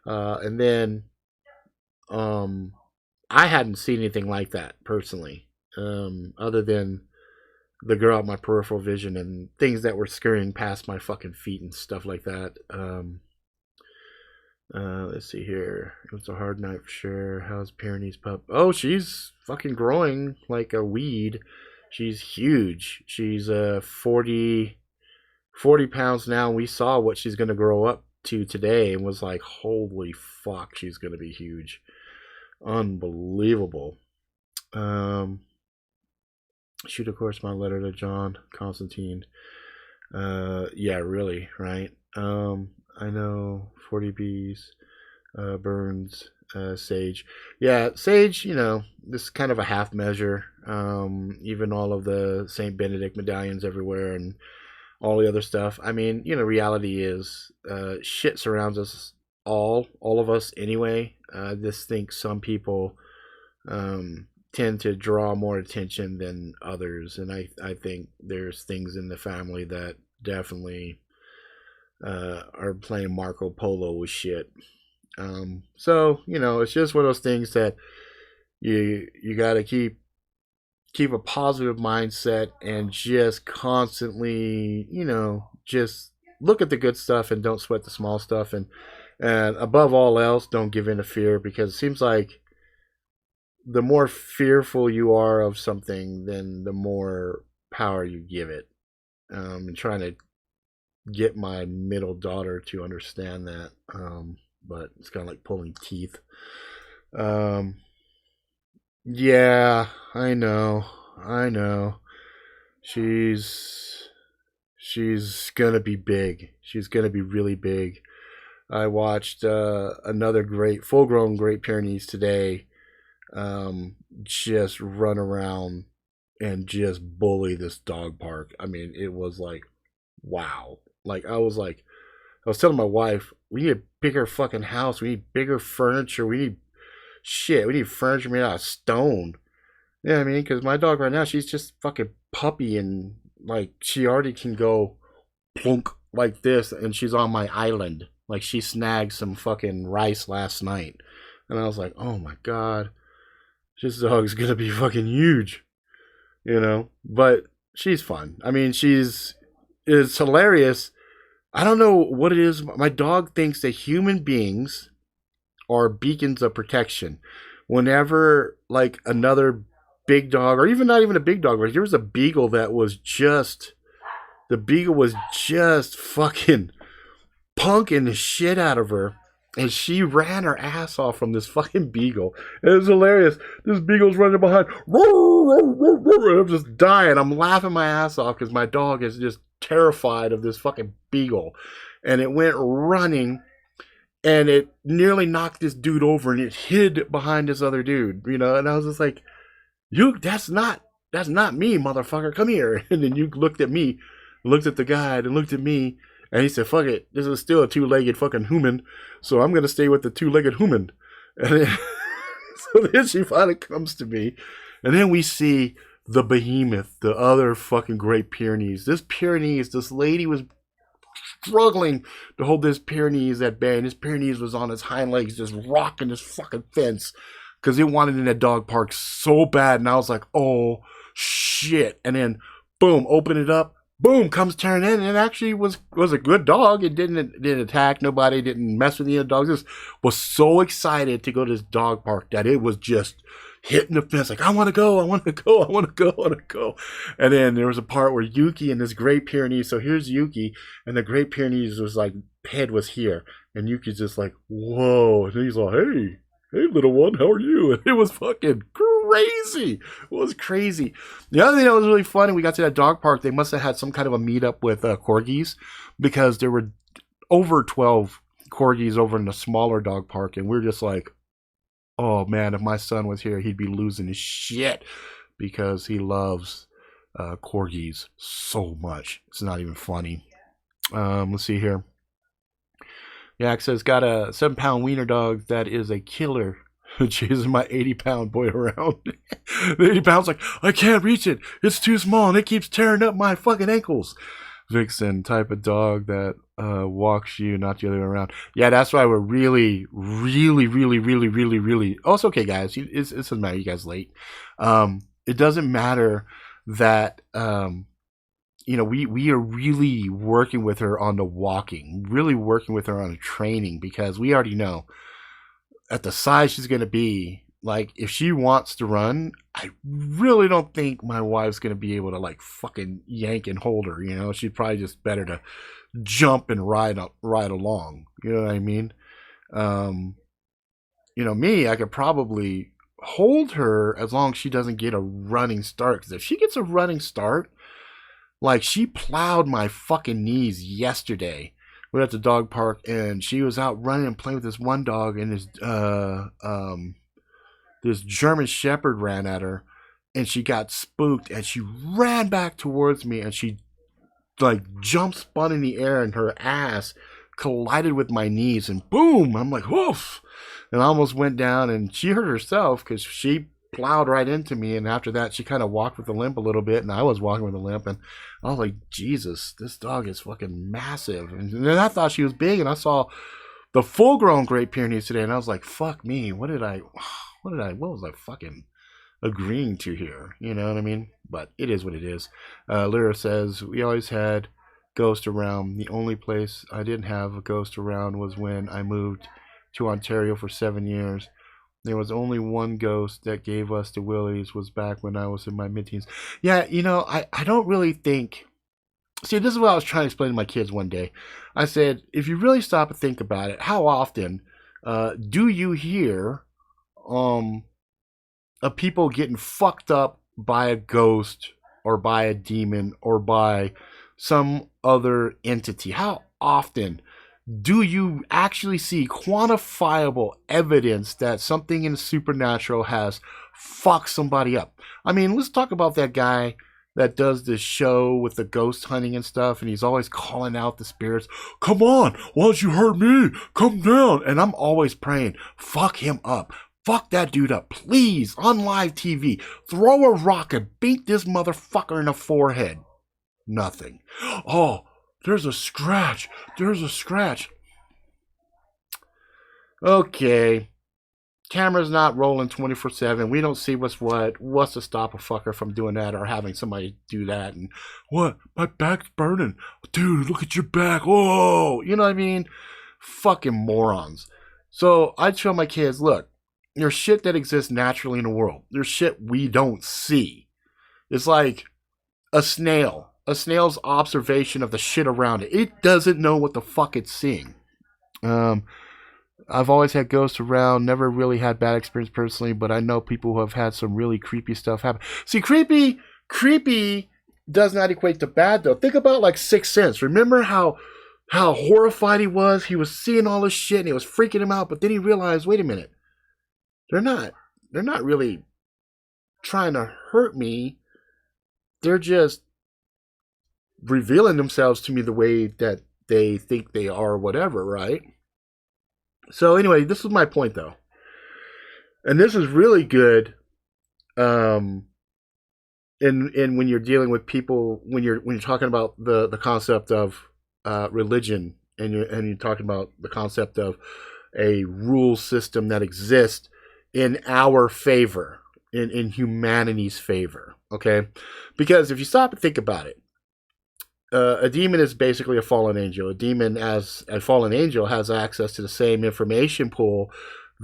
And then I hadn't seen anything like that personally, other than the girl at my peripheral vision and things that were scurrying past my fucking feet and stuff like that. Let's see here. It was a hard night for sure. How's Pyrenees pup? Oh, she's fucking growing like a weed. She's huge. She's 40 pounds now. And we saw what she's going to grow up to today and was like, holy fuck, she's going to be huge. Unbelievable. Shoot a correspondent letter to John Constantine. Yeah, really, right? I know 40 bees, Burns, Sage. Yeah, Sage, this is kind of a half measure. Even all of the St. Benedict medallions everywhere and all the other stuff. I mean, reality is shit surrounds us all of us anyway. I just think some people tend to draw more attention than others, and I think there's things in the family that definitely are playing Marco Polo with shit. So it's just one of those things that you got to keep a positive mindset and just constantly just look at the good stuff and don't sweat the small stuff, and above all else, don't give in to fear, because it seems like the more fearful you are of something, then the more power you give it. And trying to get my middle daughter to understand that, but it's kind of like pulling teeth. Yeah, I know. She's gonna be big. She's gonna be really big. I watched another full-grown Great Pyrenees today, just run around and just bully this dog park. I mean, it was like, wow. Like, I was telling my wife, we need a bigger fucking house. We need bigger furniture. We need furniture made out of stone. Yeah, I mean, because my dog right now, she's just fucking puppy, and like, she already can go plunk like this, and she's on my island. Like, she snagged some fucking rice last night. And I was like, oh my god, this dog's gonna be fucking huge. But she's fun. I mean, it's hilarious. I don't know what it is. My dog thinks that human beings are beacons of protection. Whenever, like, another big dog, or even not even a big dog, but there was a beagle that was just, fucking punking the shit out of her, and she ran her ass off from this fucking beagle. It was hilarious. This beagle's running behind. I'm just dying. I'm laughing my ass off because my dog is just terrified of this fucking beagle. And it went running, and it nearly knocked this dude over, and it hid behind this other dude, And I was just like, that's not me, motherfucker. Come here. And then you looked at me, looked at the guy, and looked at me. And he said, fuck it, this is still a two-legged fucking human, so I'm going to stay with the two-legged human. And then, so then she finally comes to me, And then we see the behemoth, the other fucking Great Pyrenees. This lady was struggling to hold this Pyrenees at bay, and this Pyrenees was on his hind legs just rocking this fucking fence because it wanted in that dog park so bad. And I was like, oh shit. And then boom, open it up. Boom, comes tearing in, and it actually was a good dog. It didn't attack nobody, didn't mess with any of the dogs. Just was so excited to go to this dog park that it was just hitting the fence like, I want to go, I want to go, I want to go, I want to go. And then there was a part where Yuki and this Great Pyrenees, so here's Yuki, and the Great Pyrenees was like, head was here, and Yuki's just like, whoa, and he's like, hey little one, how are you? And it was fucking crazy. It was crazy. The other thing that was really funny, we got to that dog park, they must have had some kind of a meetup with corgis, because there were over 12 corgis over in the smaller dog park, and we're just like, oh man, if my son was here, he'd be losing his shit, because he loves corgis so much. It's not even funny. Let's see here. Yak says, got a 7-pound wiener dog that is a killer. Chasing my 80-pound boy around. The 80 pounds like, I can't reach it. It's too small and it keeps tearing up my fucking ankles. Vixen, type of dog that walks you, not the other way around. Yeah, that's why we're really. Oh, it's okay, guys. It doesn't matter. You guys late. It doesn't matter that we are really working with her on the walking, really working with her on the training, because we already know at the size she's going to be, like, if she wants to run, I really don't think my wife's going to be able to, like, fucking yank and hold her, She'd probably just better to jump and ride along, you know what I mean? Me, I could probably hold her as long as she doesn't get a running start, because if she gets a running start, like, she plowed my fucking knees yesterday. We were at the dog park, and she was out running and playing with this one dog, and this German Shepherd ran at her, and she got spooked, and she ran back towards me, and she, like, jump spun in the air, and her ass collided with my knees, and boom! I'm like, woof! And I almost went down, and she hurt herself, because she plowed right into me, and after that she kind of walked with a limp a little bit, and I was walking with a limp, and I was like, Jesus, this dog is fucking massive. And then I thought she was big, and I saw the full-grown Great Pyrenees today, and I was like, fuck me, what was I fucking agreeing to here? You know what I mean? But it is what it is. Lyra says, we always had ghosts around. The only place I didn't have a ghost around was when I moved to Ontario for 7 years. There was only one ghost that gave us the willies, was back when I was in my mid-teens. Yeah, I don't really think... See, this is what I was trying to explain to my kids one day. I said, if you really stop and think about it, how often do you hear of people getting fucked up by a ghost or by a demon or by some other entity? How often do you actually see quantifiable evidence that something in the supernatural has fucked somebody up? I mean, let's talk about that guy that does this show with the ghost hunting and stuff, and he's always calling out the spirits, come on, once you hurt me, come down. And I'm always praying, fuck him up. Fuck that dude up, please, on live TV. Throw a rock and beat this motherfucker in the forehead. Nothing. Oh, there's a scratch. Okay. Camera's not rolling 24/7. We don't see what's what. What's to stop a fucker from doing that or having somebody do that? And what? My back's burning. Dude, look at your back. Whoa. You know what I mean? Fucking morons. So I tell my kids, look, there's shit that exists naturally in the world. There's shit we don't see. It's like a snail. A snail's observation of the shit around it. It doesn't know what the fuck it's seeing. I've always had ghosts around. Never really had bad experience personally, but I know people who have had some really creepy stuff happen. See, creepy does not equate to bad, though. Think about, like, Sixth Sense. Remember how horrified he was? He was seeing all this shit, and it was freaking him out, but then he realized, wait a minute. They're not really trying to hurt me. They're just revealing themselves to me the way that they think they are, or whatever, right? So anyway, this is my point, though. And this is really good um, and when you're dealing with people, when you're talking about the concept of religion, and you're talking about the concept of a rule system that exists in our favor, in humanity's favor, okay? Because if you stop and think about it, a demon is basically a fallen angel. A demon, as a fallen angel, has access to the same information pool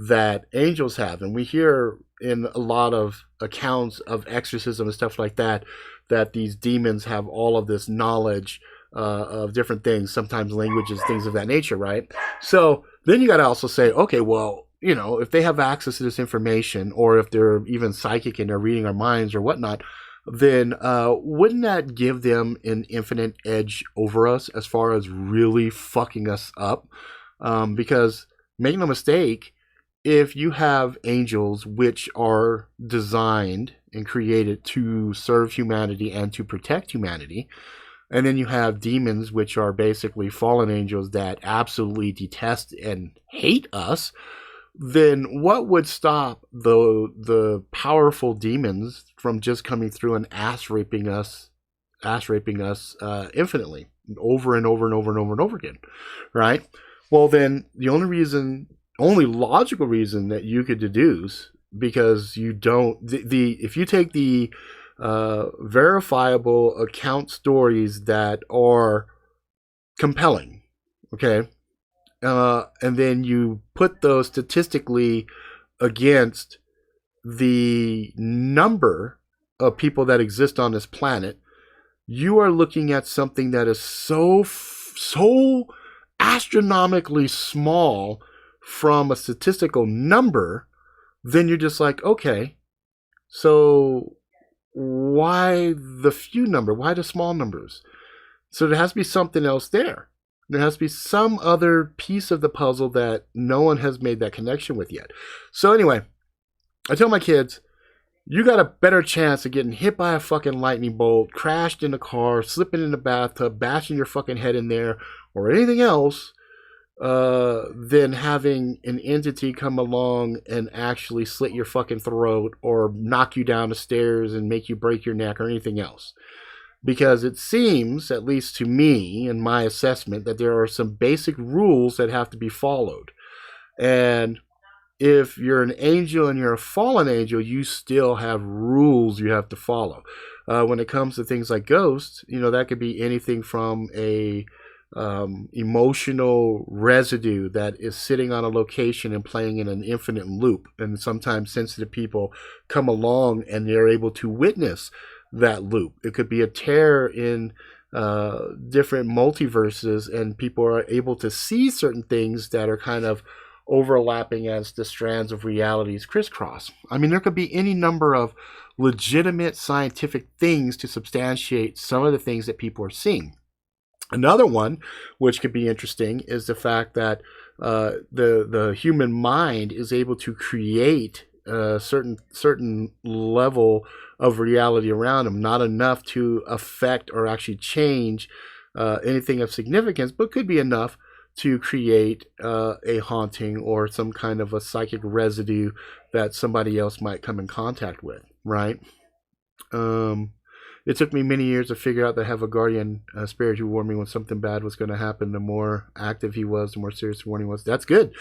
that angels have. And we hear in a lot of accounts of exorcism and stuff like that, that these demons have all of this knowledge of different things, sometimes languages, things of that nature, right? So then you got to also say, okay, well, you know, if they have access to this information, or if they're even psychic and they're reading our minds or whatnot, then wouldn't that give them an infinite edge over us as far as really fucking us up? Because make no mistake, if you have angels which are designed and created to serve humanity and to protect humanity, and then you have demons which are basically fallen angels that absolutely detest and hate us, then what would stop the powerful demons from just coming through and ass raping us infinitely, over and over and over and over and over again, right? Well, then the only logical reason that you could deduce, because you don't the if you take the verifiable account stories that are compelling, okay, and then you put those statistically against the number of people that exist on this planet, you are looking at something that is so astronomically small from a statistical number. Then you're just like, okay, so why the few number? Why the small numbers? So there has to be something else there. There has to be some other piece of the puzzle that no one has made that connection with yet. So anyway, I tell my kids, you got a better chance of getting hit by a fucking lightning bolt, crashed in a car, slipping in the bathtub, bashing your fucking head in there, or anything else, than having an entity come along and actually slit your fucking throat or knock you down the stairs and make you break your neck or anything else. Because it seems, at least to me, in my assessment, that there are some basic rules that have to be followed. And if you're an angel and you're a fallen angel, you still have rules you have to follow. When it comes to things like ghosts, you know, that could be anything from a emotional residue that is sitting on a location and playing in an infinite loop. And sometimes sensitive people come along and they're able to witness that loop. It could be a tear in different multiverses, and people are able to see certain things that are kind of overlapping as the strands of realities crisscross. I mean, there could be any number of legitimate scientific things to substantiate some of the things that people are seeing. Another one, which could be interesting, is the fact that the human mind is able to create a certain level of reality around them, not enough to affect or actually change anything of significance, but could be enough to create a haunting or some kind of a psychic residue that somebody else might come in contact with, right? It took me many years to figure out that I have a guardian spirit who warned me when something bad was going to happen. The more active he was, the more serious the warning was. That's good.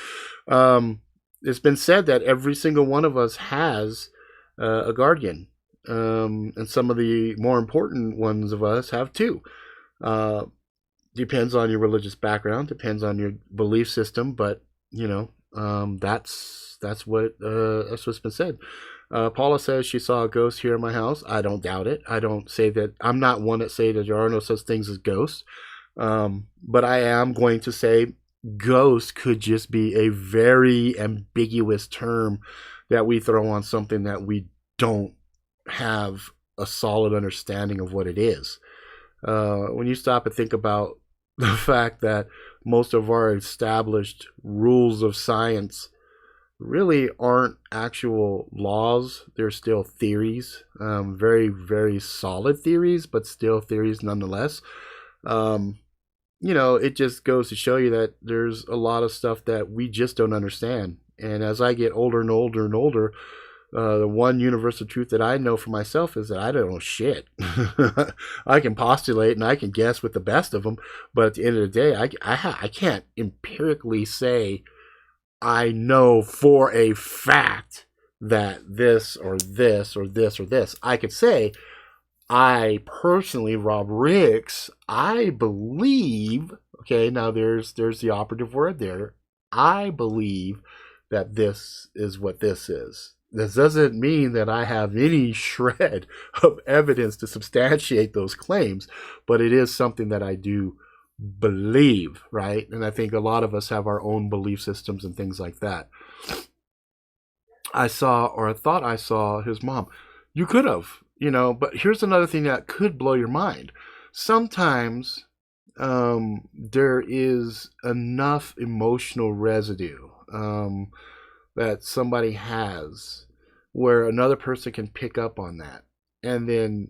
It's been said that every single one of us has a guardian. And some of the more important ones of us have two. Depends on your religious background, depends on your belief system, but you know, that's what's been said. Paula says she saw a ghost here in my house. I don't doubt it. I don't say that. I'm not one that say that there are no such things as ghosts. But I am going to say ghost could just be a very ambiguous term that we throw on something that we don't have a solid understanding of what it is. When you stop and think about the fact that most of our established rules of science really aren't actual laws, they're still theories, very, very solid theories, but still theories nonetheless. You know, it just goes to show you that there's a lot of stuff that we just don't understand. And as I get older and older and older, The one universal truth that I know for myself is that I don't know shit. I can postulate and I can guess with the best of them, but at the end of the day, I can't empirically say I know for a fact that this or this or this or this. I could say, I personally, Rob Ricks, I believe, okay, now there's the operative word there. I believe that this is what this is. This doesn't mean that I have any shred of evidence to substantiate those claims, but it is something that I do believe, right? And I think a lot of us have our own belief systems and things like that. I saw, or I thought I saw, his mom. You could have, but here's another thing that could blow your mind. Sometimes there is enough emotional residue that somebody has where another person can pick up on that and then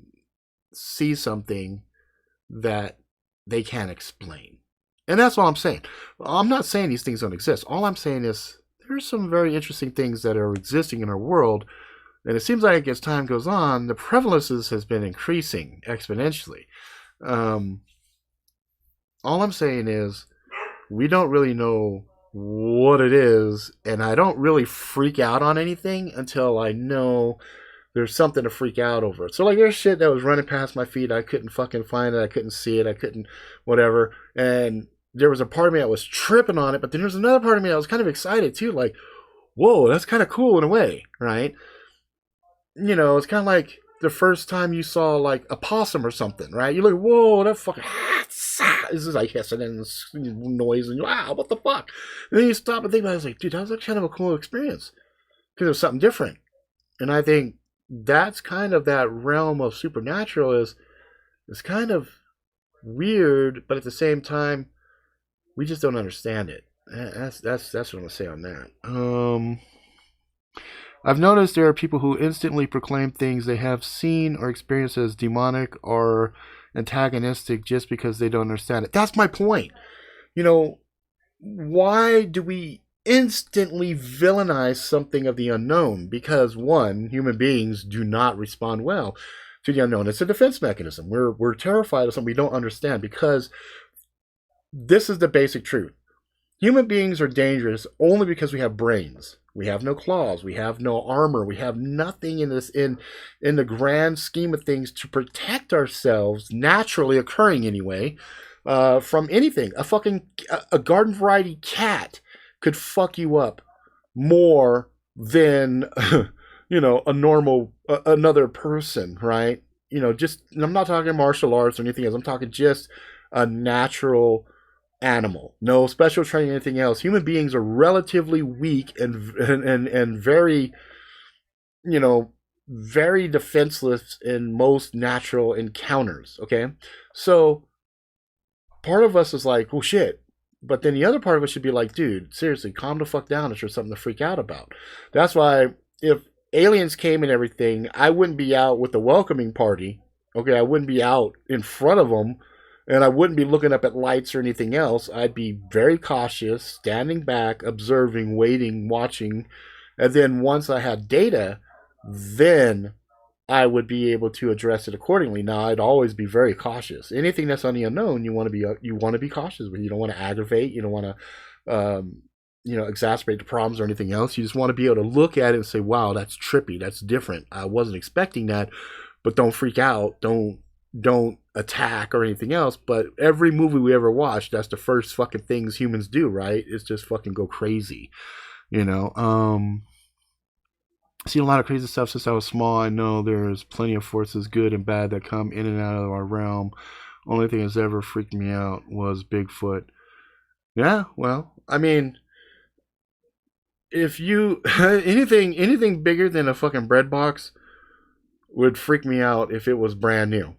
see something that they can't explain. And that's all I'm saying. I'm not saying these things don't exist. All I'm saying is there's some very interesting things that are existing in our world. And it seems like as time goes on, the prevalence has been increasing exponentially. All I'm saying is we don't really know what it is, and I don't really freak out on anything until I know there's something to freak out over. So like there's shit that was running past my feet, I couldn't fucking find it, I couldn't see it, I couldn't whatever, and there was a part of me that was tripping on it, but then there's another part of me that was kind of excited too, like, whoa, that's kind of cool in a way, right? It's kind of like the first time you saw like a possum or something, right? You're like, whoa, that fucking this is like hissing and noise and wow, what the fuck? And then you stop and think about it, it's like, dude, that was like kind of a cool experience because it was something different. And I think that's kind of that realm of supernatural is kind of weird, but at the same time, we just don't understand it. That's what I'm gonna say on that. I've noticed there are people who instantly proclaim things they have seen or experienced as demonic or antagonistic just because they don't understand it. That's my point. Why do we instantly villainize something of the unknown? Because one, human beings do not respond well to the unknown. It's a defense mechanism. We're terrified of something we don't understand because this is the basic truth. Human beings are dangerous only because we have brains. We have no claws. We have no armor. We have nothing in this in the grand scheme of things to protect ourselves, naturally occurring anyway, from anything. A garden variety cat could fuck you up more than a normal another person, right? Just I'm not talking martial arts or anything else. I'm talking just a natural animal, no special training, anything else. Human beings are relatively weak and very, very defenseless in most natural encounters. Okay, so part of us is like, well, shit. But then the other part of us should be like, dude, seriously, calm the fuck down. It's just something to freak out about. That's why if aliens came and everything, I wouldn't be out with the welcoming party. Okay, I wouldn't be out in front of them. And I wouldn't be looking up at lights or anything else. I'd be very cautious, standing back, observing, waiting, watching. And then once I had data, then I would be able to address it accordingly. Now, I'd always be very cautious. Anything that's on the unknown, you want to be cautious with. You don't want to aggravate. You don't want to, exacerbate the problems or anything else. You just want to be able to look at it and say, wow, that's trippy. That's different. I wasn't expecting that. But don't freak out. Don't attack or anything else. But every movie we ever watched, that's the first fucking things humans do, right? It's just fucking go crazy, seen a lot of crazy stuff since I was small. I know there's plenty of forces, good and bad, that come in and out of our realm. Only thing that's ever freaked me out was Bigfoot. Yeah, well, I mean, if you anything bigger than a fucking bread box would freak me out if it was brand new.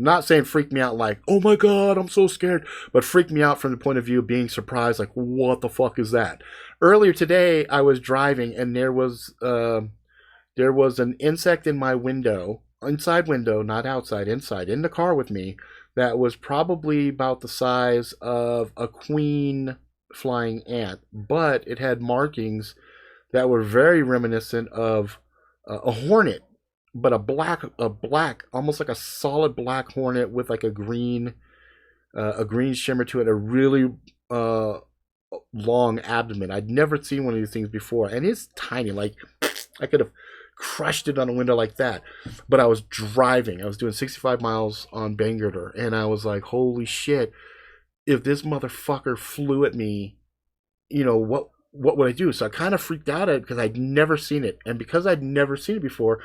Not saying freak me out like, oh my god, I'm so scared, but freak me out from the point of view of being surprised, like, what the fuck is that? Earlier today, I was driving and there was an insect in my window, inside window, not outside, inside, in the car with me, that was probably about the size of a queen flying ant, but it had markings that were very reminiscent of a hornet, but a black, almost like a solid black hornet with like a green shimmer to it, a really uh, long abdomen. I'd never seen one of these things before, and it's tiny. Like I could have crushed it on a window like that. But I was driving. I was doing 65 miles on Bangor, and I was like, "Holy shit! If this motherfucker flew at me, what would I do?" So I kind of freaked out at it because I'd never seen it, and because I'd never seen it before,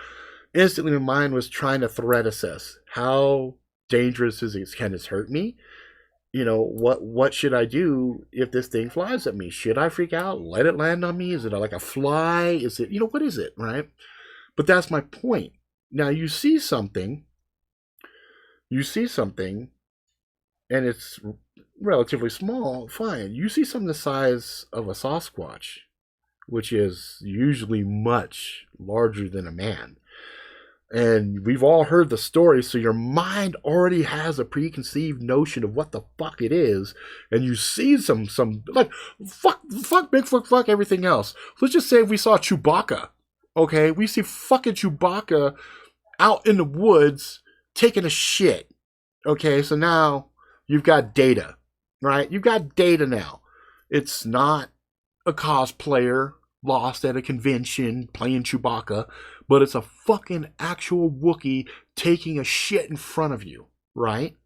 instantly my mind was trying to threat assess how dangerous is it? Can this hurt me? What should I do if this thing flies at me? Should I freak out? Let it land on me? Is it like a fly? Is it, what is it, right? But that's my point. Now you see something, and it's relatively small, fine. You see something the size of a Sasquatch, which is usually much larger than a man. And we've all heard the story, so your mind already has a preconceived notion of what the fuck it is, and you see some like fuck Bigfoot, fuck everything else. Let's just say if we saw Chewbacca, okay, we see fucking Chewbacca out in the woods taking a shit. Okay, so now you've got data, right? You've got data now. It's not a cosplayer lost at a convention playing Chewbacca, but it's a fucking actual Wookiee taking a shit in front of you, right?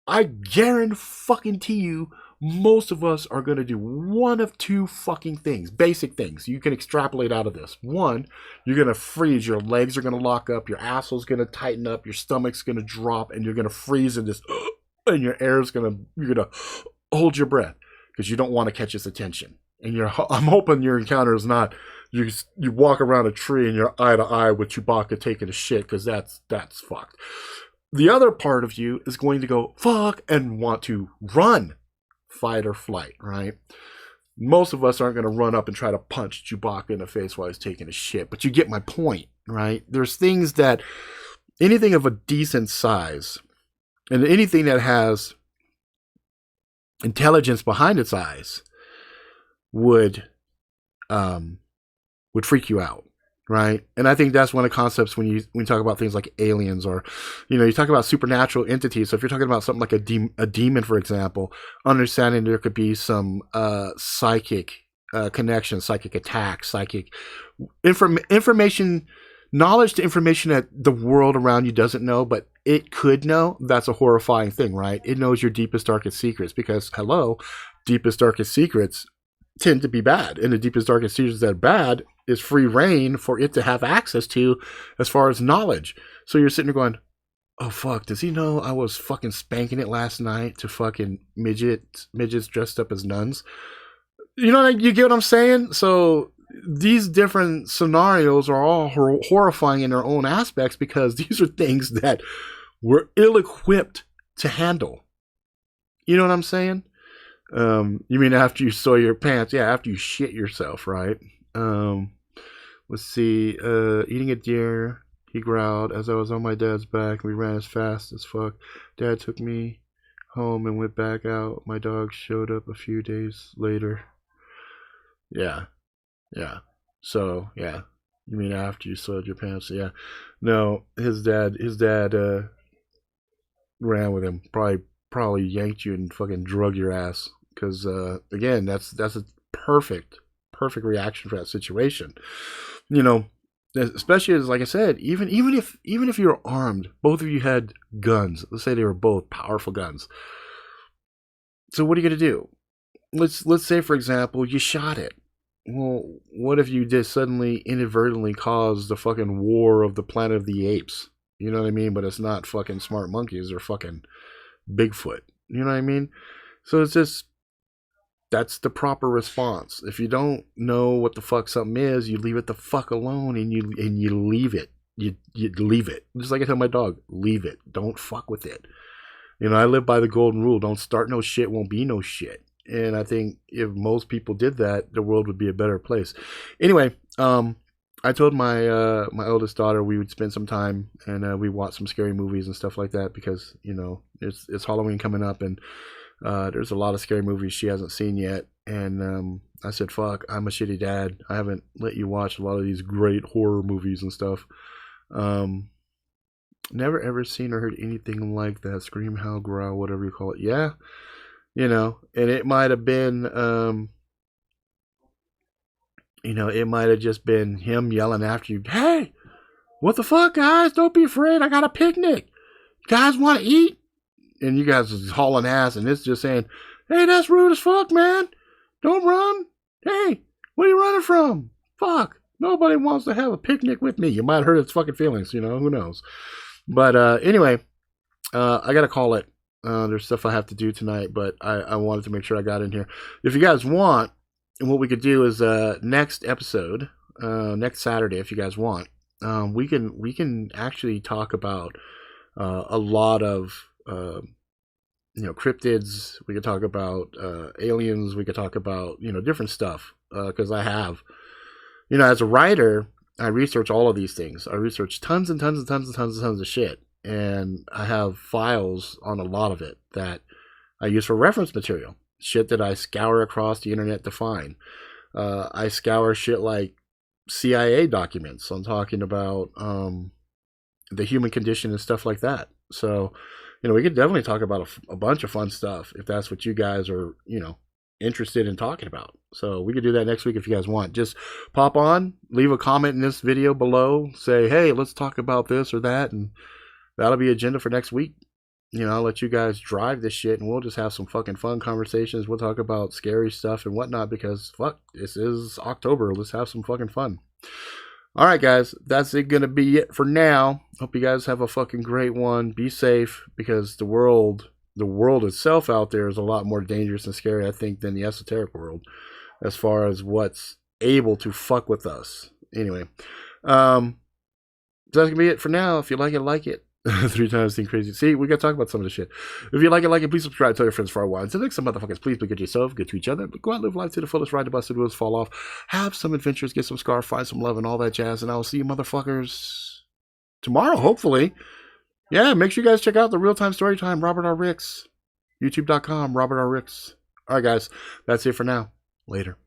I guarantee you, most of us are going to do one of two fucking things, basic things you can extrapolate out of this. One, you're going to freeze, your legs are going to lock up, your asshole's going to tighten up, your stomach's going to drop, and you're going to freeze and just, and you're going to hold your breath because you don't want to catch his attention. And I'm hoping your encounter is not you walk around a tree and you're eye to eye with Chewbacca taking a shit, because that's fucked. The other part of you is going to go fuck and want to run, fight or flight, right? Most of us aren't going to run up and try to punch Chewbacca in the face while he's taking a shit, but you get my point, right? There's things that, anything of a decent size and anything that has intelligence behind its eyes would freak you out, right? And I think that's one of the concepts when you talk about things like aliens, or you talk about supernatural entities. So if you're talking about something like a demon, for example, understanding there could be some psychic connection, psychic attack, psychic information, knowledge to information that the world around you doesn't know, but it could know. That's a horrifying thing, right? It knows your deepest, darkest secrets, because deepest, darkest secrets tend to be bad, and the deepest, darkest secrets that are bad is free reign for it to have access to as far as knowledge. So you're sitting there going, oh fuck, does he know I was fucking spanking it last night to fucking midgets dressed up as nuns? You get what I'm saying? So these different scenarios are all horrifying in their own aspects, because these are things that we're ill-equipped to handle. You know what I'm saying? You mean after you soil your pants? Yeah, after you shit yourself, right? Let's see. Eating a deer, he growled as I was on my dad's back. We ran as fast as fuck. Dad took me home and went back out. My dog showed up a few days later. Yeah. So, yeah. You mean after you soiled your pants? Yeah. No, his dad ran with him. Probably yanked you and fucking drug your ass. Because, again, that's a perfect reaction for that situation. Especially as, like I said, even if you're armed, both of you had guns. Let's say they were both powerful guns. So what are you gonna do? Let's say, for example, you shot it. Well, what if you just suddenly inadvertently caused the fucking war of the Planet of the Apes? You know what I mean? But it's not fucking smart monkeys or fucking Bigfoot. You know what I mean? So it's just, that's the proper response. If you don't know what the fuck something is, you leave it the fuck alone, and you leave it. You leave it. Just like I tell my dog, leave it. Don't fuck with it. I live by the golden rule. Don't start no shit, won't be no shit. And I think if most people did that, the world would be a better place. Anyway, I told my my oldest daughter we would spend some time, and we watch some scary movies and stuff like that, because it's Halloween coming up, and there's a lot of scary movies she hasn't seen yet, And I said, fuck, I'm a shitty dad. I haven't let you watch a lot of these great horror movies and stuff. Never ever seen or heard anything like that. Scream, howl, growl, whatever you call it. Yeah, and it might have been, it might have just been him yelling after you, hey, what the fuck, guys? Don't be afraid. I got a picnic. You guys want to eat? And you guys is hauling ass, and it's just saying, hey, that's rude as fuck, man. Don't run. Hey, what are you running from? Fuck. Nobody wants to have a picnic with me. You might hurt its fucking feelings, who knows. But anyway, I got to call it. There's stuff I have to do tonight, but I wanted to make sure I got in here. If you guys want, and what we could do is next episode, next Saturday, if you guys want, we can actually talk about a lot of cryptids. We could talk about aliens. We could talk about different stuff because I have, as a writer, I research all of these things. I research tons and tons and tons and tons and tons of shit, and I have files on a lot of it that I use for reference material. Shit that I scour across the internet to find. I scour shit like CIA documents. I'm talking about the human condition and stuff like that. So, we could definitely talk about a bunch of fun stuff if that's what you guys are, interested in talking about. So we could do that next week if you guys want. Just pop on, leave a comment in this video below, say, hey, let's talk about this or that, and that'll be agenda for next week. I'll let you guys drive this shit, and we'll just have some fucking fun conversations. We'll talk about scary stuff and whatnot because, fuck, this is October. Let's have some fucking fun. All right, guys, that's gonna be it for now. Hope you guys have a fucking great one. Be safe, because the world itself out there is a lot more dangerous and scary, I think, than the esoteric world, as far as what's able to fuck with us. Anyway, so that's gonna be it for now. If you like it. 3 times think crazy. See, we gotta talk about some of this shit. If you like it, please subscribe, tell your friends for a while. Until next time, motherfuckers, please be good to yourself, good to each other, but go out and live life to the fullest, ride the bus, the wheels fall off, have some adventures, get some scars, find some love, and all that jazz. And I will see you motherfuckers tomorrow, hopefully. Yeah, make sure you guys check out the Real-Time Storytime, Robert R. Ricks. YouTube.com, Robert R. Ricks. All right, guys, that's it for now. Later.